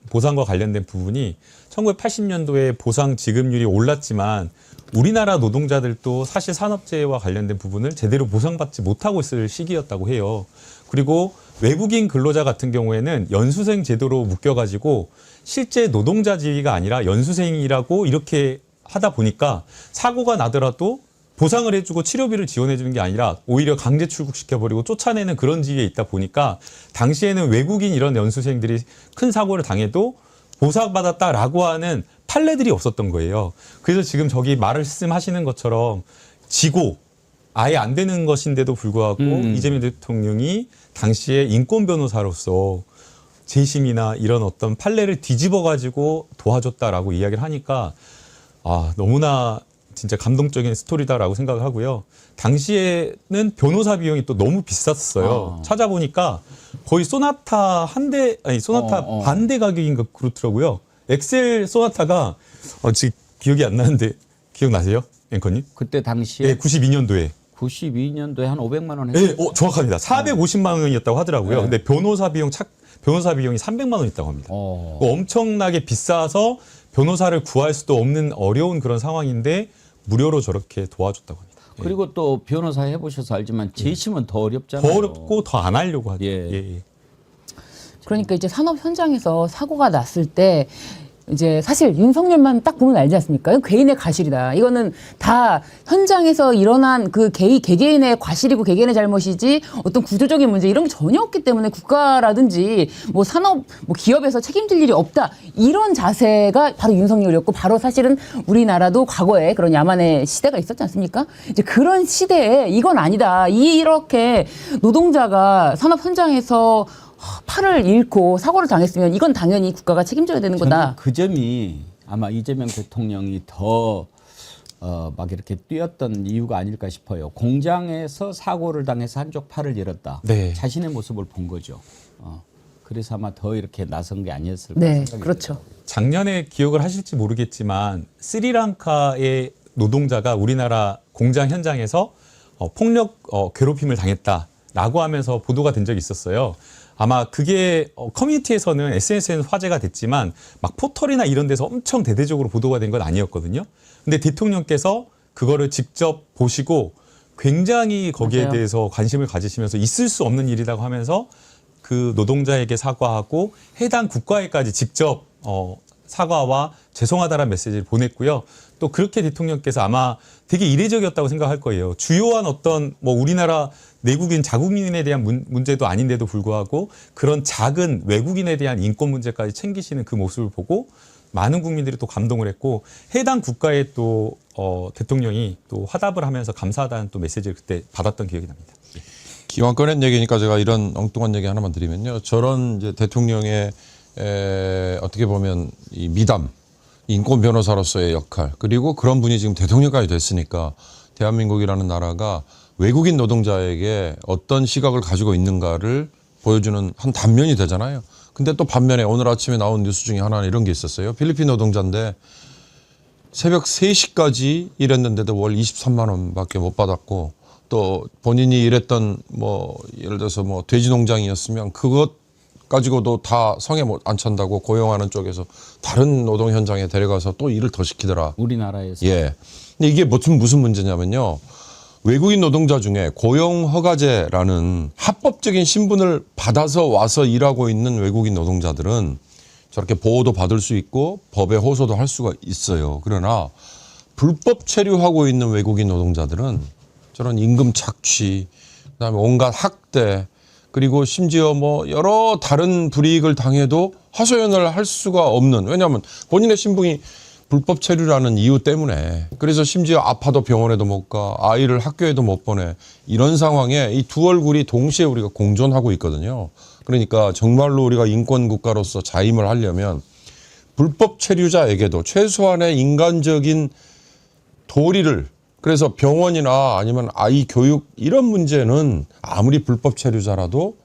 보상과 관련된 부분이 1980년도에 보상 지급률이 올랐지만 우리나라 노동자들도 사실 산업재해와 관련된 부분을 제대로 보상받지 못하고 있을 시기였다고 해요. 그리고 외국인 근로자 같은 경우에는 연수생 제도로 묶여가지고 실제 노동자 지위가 아니라 연수생이라고 이렇게 하다 보니까 사고가 나더라도 보상을 해주고 치료비를 지원해주는 게 아니라 오히려 강제 출국시켜버리고 쫓아내는 그런 지위에 있다 보니까 당시에는 외국인 이런 연수생들이 큰 사고를 당해도 보상받았다라고 하는 판례들이 없었던 거예요. 그래서 지금 저기 말씀하시는 것처럼 지고 아예 안 되는 것인데도 불구하고 이재명 대통령이 당시에 인권 변호사로서 재심이나 이런 어떤 판례를 뒤집어가지고 도와줬다라고 이야기를 하니까 아 너무나 진짜 감동적인 스토리다라고 생각을 하고요. 당시에는 변호사 비용이 또 너무 비쌌어요. 찾아보니까 거의 소나타 한 대, 아니 소나타 반대 가격인가 그렇더라고요. 엑셀 소나타가 지금 기억이 안 나는데 기억나세요? 앵커님? 그때 당시에 네, 92년도에. 92년도에 한 500만 원 했어요. 네, 정확합니다. 450만 원이었다고 하더라고요. 네. 근데 변호사 비용이 300만 원 있다고 합니다. 엄청나게 비싸서 변호사를 구할 수도 없는 어려운 그런 상황인데 무료로 저렇게 도와줬다고 합니다. 그리고 또 변호사 해보셔서 알지만 재심은 더 어렵잖아요. 더 어렵고 더 안 하려고 하죠. 예. 예. 그러니까 이제 산업 현장에서 사고가 났을 때 이제 사실 윤석열만 딱 보면 알지 않습니까? 이건 개인의 과실이다. 이거는 다 현장에서 일어난 그 개개인의 과실이고 개개인의 잘못이지 어떤 구조적인 문제 이런 게 전혀 없기 때문에 국가라든지 뭐 산업, 뭐 기업에서 책임질 일이 없다. 이런 자세가 바로 윤석열이었고 바로 사실은 우리나라도 과거에 그런 야만의 시대가 있었지 않습니까? 이제 그런 시대에 이건 아니다. 이렇게 노동자가 산업 현장에서 팔을 잃고 사고를 당했으면 이건 당연히 국가가 책임져야 되는 거다. 그 점이 아마 이재명 대통령이 더 막 이렇게 뛰었던 이유가 아닐까 싶어요. 공장에서 사고를 당해서 한쪽 팔을 잃었다. 네. 자신의 모습을 본 거죠. 그래서 아마 더 이렇게 나선 게 아니었을까 네, 생각이 그렇죠. 들어요. 작년에 기억을 하실지 모르겠지만 스리랑카의 노동자가 우리나라 공장 현장에서 폭력 괴롭힘을 당했다라고 하면서 보도가 된 적이 있었어요. 아마 그게 커뮤니티에서는 SNS에는 화제가 됐지만 막 포털이나 이런 데서 엄청 대대적으로 보도가 된 건 아니었거든요. 근데 대통령께서 그거를 직접 보시고 굉장히 거기에 맞아요. 대해서 관심을 가지시면서 있을 수 없는 일이라고 하면서 그 노동자에게 사과하고 해당 국가에까지 직접 사과와 죄송하다라는 메시지를 보냈고요. 또 그렇게 대통령께서 아마 되게 이례적이었다고 생각할 거예요. 주요한 어떤 뭐 우리나라 내국인 자국민에 대한 문제도 아닌데도 불구하고 그런 작은 외국인에 대한 인권 문제까지 챙기시는 그 모습을 보고 많은 국민들이 또 감동을 했고 해당 국가에 또 대통령이 또 화답을 하면서 감사하다는 또 메시지를 그때 받았던 기억이 납니다. 기왕 꺼낸 얘기니까 제가 이런 엉뚱한 얘기 하나만 드리면요. 저런 이제 대통령의 어떻게 보면 이 미담, 인권 변호사로서의 역할, 그리고 그런 분이 지금 대통령까지 됐으니까 대한민국이라는 나라가 외국인 노동자에게 어떤 시각을 가지고 있는가를 보여주는 한 단면이 되잖아요. 근데 또 반면에 오늘 아침에 나온 뉴스 중에 하나는 이런 게 있었어요. 필리핀 노동자인데 새벽 3시까지 일했는데도 월 23만 원밖에 못 받았고 또 본인이 일했던 뭐 예를 들어서 뭐 돼지 농장이었으면 그것 가지고도 다 성에 안 찬다고 고용하는 쪽에서 다른 노동 현장에 데려가서 또 일을 더 시키더라. 우리나라에서. 예. 근데 이게 무슨 문제냐면요. 외국인 노동자 중에 고용허가제라는 합법적인 신분을 받아서 와서 일하고 있는 외국인 노동자들은 저렇게 보호도 받을 수 있고 법에 호소도 할 수가 있어요. 그러나 불법 체류하고 있는 외국인 노동자들은 저런 임금 착취, 그다음에 온갖 학대, 그리고 심지어 뭐 여러 다른 불이익을 당해도 하소연을 할 수가 없는, 왜냐하면 본인의 신분이 불법 체류라는 이유 때문에, 그래서 심지어 아파도 병원에도 못 가, 아이를 학교에도 못 보내, 이런 상황에 이 두 얼굴이 동시에 우리가 공존하고 있거든요. 그러니까 정말로 우리가 인권 국가로서 자임을 하려면 불법 체류자에게도 최소한의 인간적인 도리를, 그래서 병원이나 아니면 아이 교육 이런 문제는 아무리 불법 체류자라도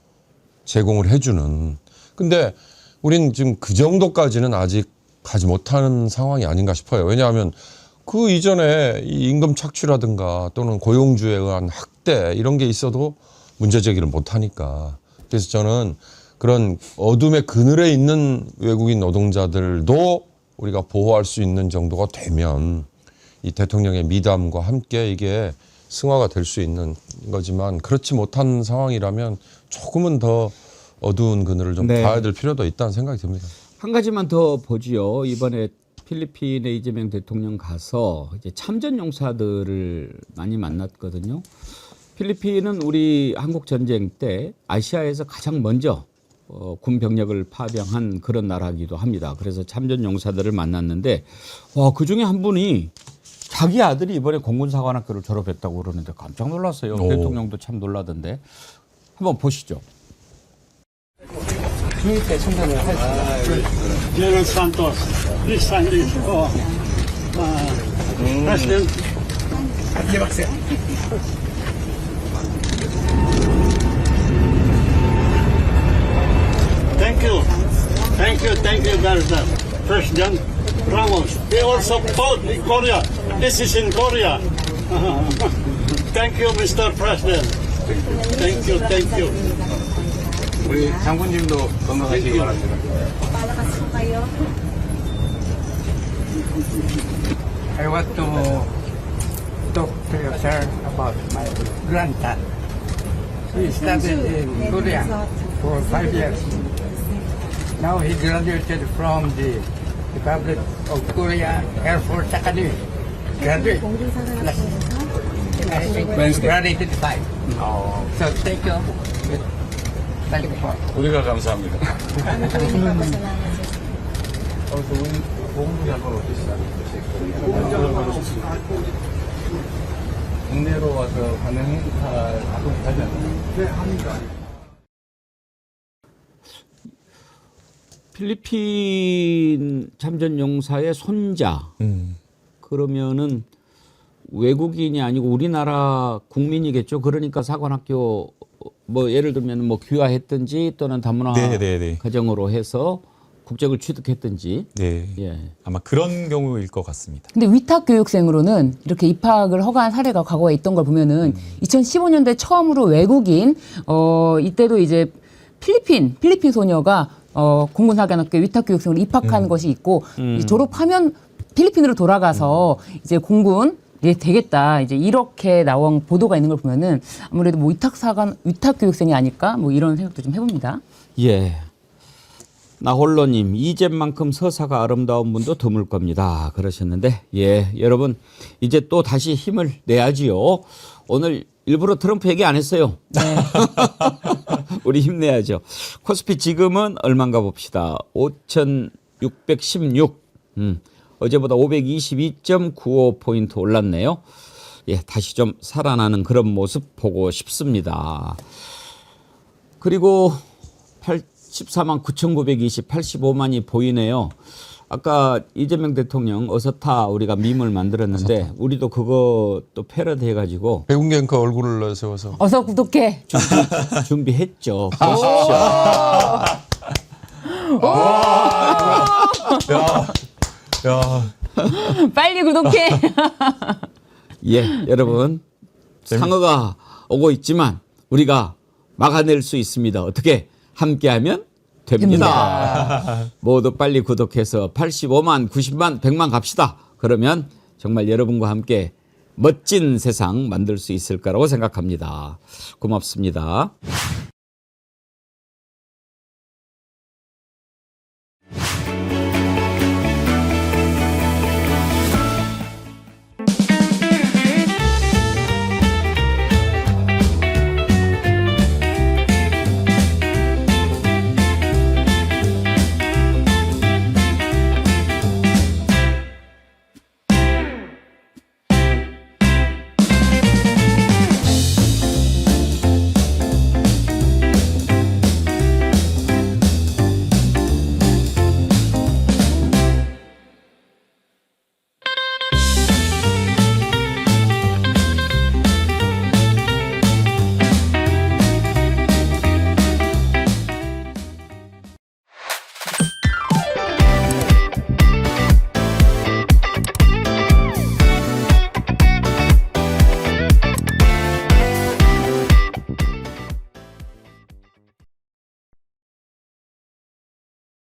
제공을 해주는. 근데 우린 지금 그 정도까지는 아직 가지 못하는 상황이 아닌가 싶어요. 왜냐하면 그 이전에 이 임금 착취라든가 또는 고용주에 의한 학대 이런 게 있어도 문제 제기를 못하니까. 그래서 저는 그런 어둠의 그늘에 있는 외국인 노동자들도 우리가 보호할 수 있는 정도가 되면 이 대통령의 미담과 함께 이게 승화가 될 수 있는 거지만 그렇지 못한 상황이라면 조금은 더 어두운 그늘을 좀 네. 봐야 될 필요도 있다는 생각이 듭니다. 한 가지만 더 보지요. 이번에 필리핀에 이재명 대통령 가서 이제 참전 용사들을 많이 만났거든요. 필리핀은 우리 한국 전쟁 때 아시아에서 가장 먼저 군 병력을 파병한 그런 나라이기도 합니다. 그래서 참전 용사들을 만났는데 그 중에 한 분이 자기 아들이 이번에 공군사관학교를 졸업했다고 그러는데 깜짝 놀랐어요. 오. 대통령도 참 놀라던데. 한번 보시죠. General Santos, this sign is for President. Thank you, Garza. President Ramos. They also fought in Korea. This is in Korea. Thank you, Mr. President. Thank you. 우리 장군님도 건강하시기 바랍니다. I want to talk to you, sir, about my grandson. He studied in Korea for 5 years. Now he graduated from the Republic of Korea Air Force Academy. Graduate. Graduated 5. So thank you. Thank you for. 우리가 감사합니다. 국내로 와서 가는 행사를 하잖아요. 네, 합니다. 필리핀 참전용사의 손자. 그러면은 외국인이 아니고 우리나라 국민이겠죠. 그러니까 사관학교 뭐 예를 들면 뭐 귀화했든지 또는 다문화 네. 가정으로 해서 국적을 취득했든지. 네. 예. 아마 그런 경우일 것 같습니다. 근데 위탁 교육생으로는 이렇게 입학을 허가한 사례가 과거에 있던 걸 보면은 2015년도에 처음으로 외국인 이때도 이제 필리핀 소녀가 공군사관학교 위탁 교육생으로 입학한 것이 있고 이제 졸업하면 필리핀으로 돌아가서 이제 공군 되겠다 이제 이렇게 나온 보도가 있는 걸 보면은 아무래도 뭐 위탁 교육생이 아닐까 뭐 이런 생각도 좀 해봅니다. 예. 나홀로님, 이제만큼 서사가 아름다운 분도 드물 겁니다. 그러셨는데, 예, 여러분, 이제 또 다시 힘을 내야지요. 오늘 일부러 트럼프 얘기 안 했어요. 네. 우리 힘내야죠. 코스피 지금은 얼마인가 봅시다. 5,616. 어제보다 522.95포인트 올랐네요. 예, 다시 좀 살아나는 그런 모습 보고 싶습니다. 그리고 14만 9,920, 85만이 보이네요. 아까 이재명 대통령 어서타 우리가 밈을 만들었는데 우리도 그거 또 패러디 해가지고 백운기 앵커 얼굴을 세워서 어서 구독해. 준비했죠. 보십시오. 야, 빨리 구독해. 예, 여러분 상어가 오고 있지만 우리가 막아낼 수 있습니다. 어떻게? 함께하면 됩니다. 모두 빨리 구독해서 85만, 90만, 100만 갑시다. 그러면 정말 여러분과 함께 멋진 세상 만들 수 있을 거라고 생각합니다. 고맙습니다.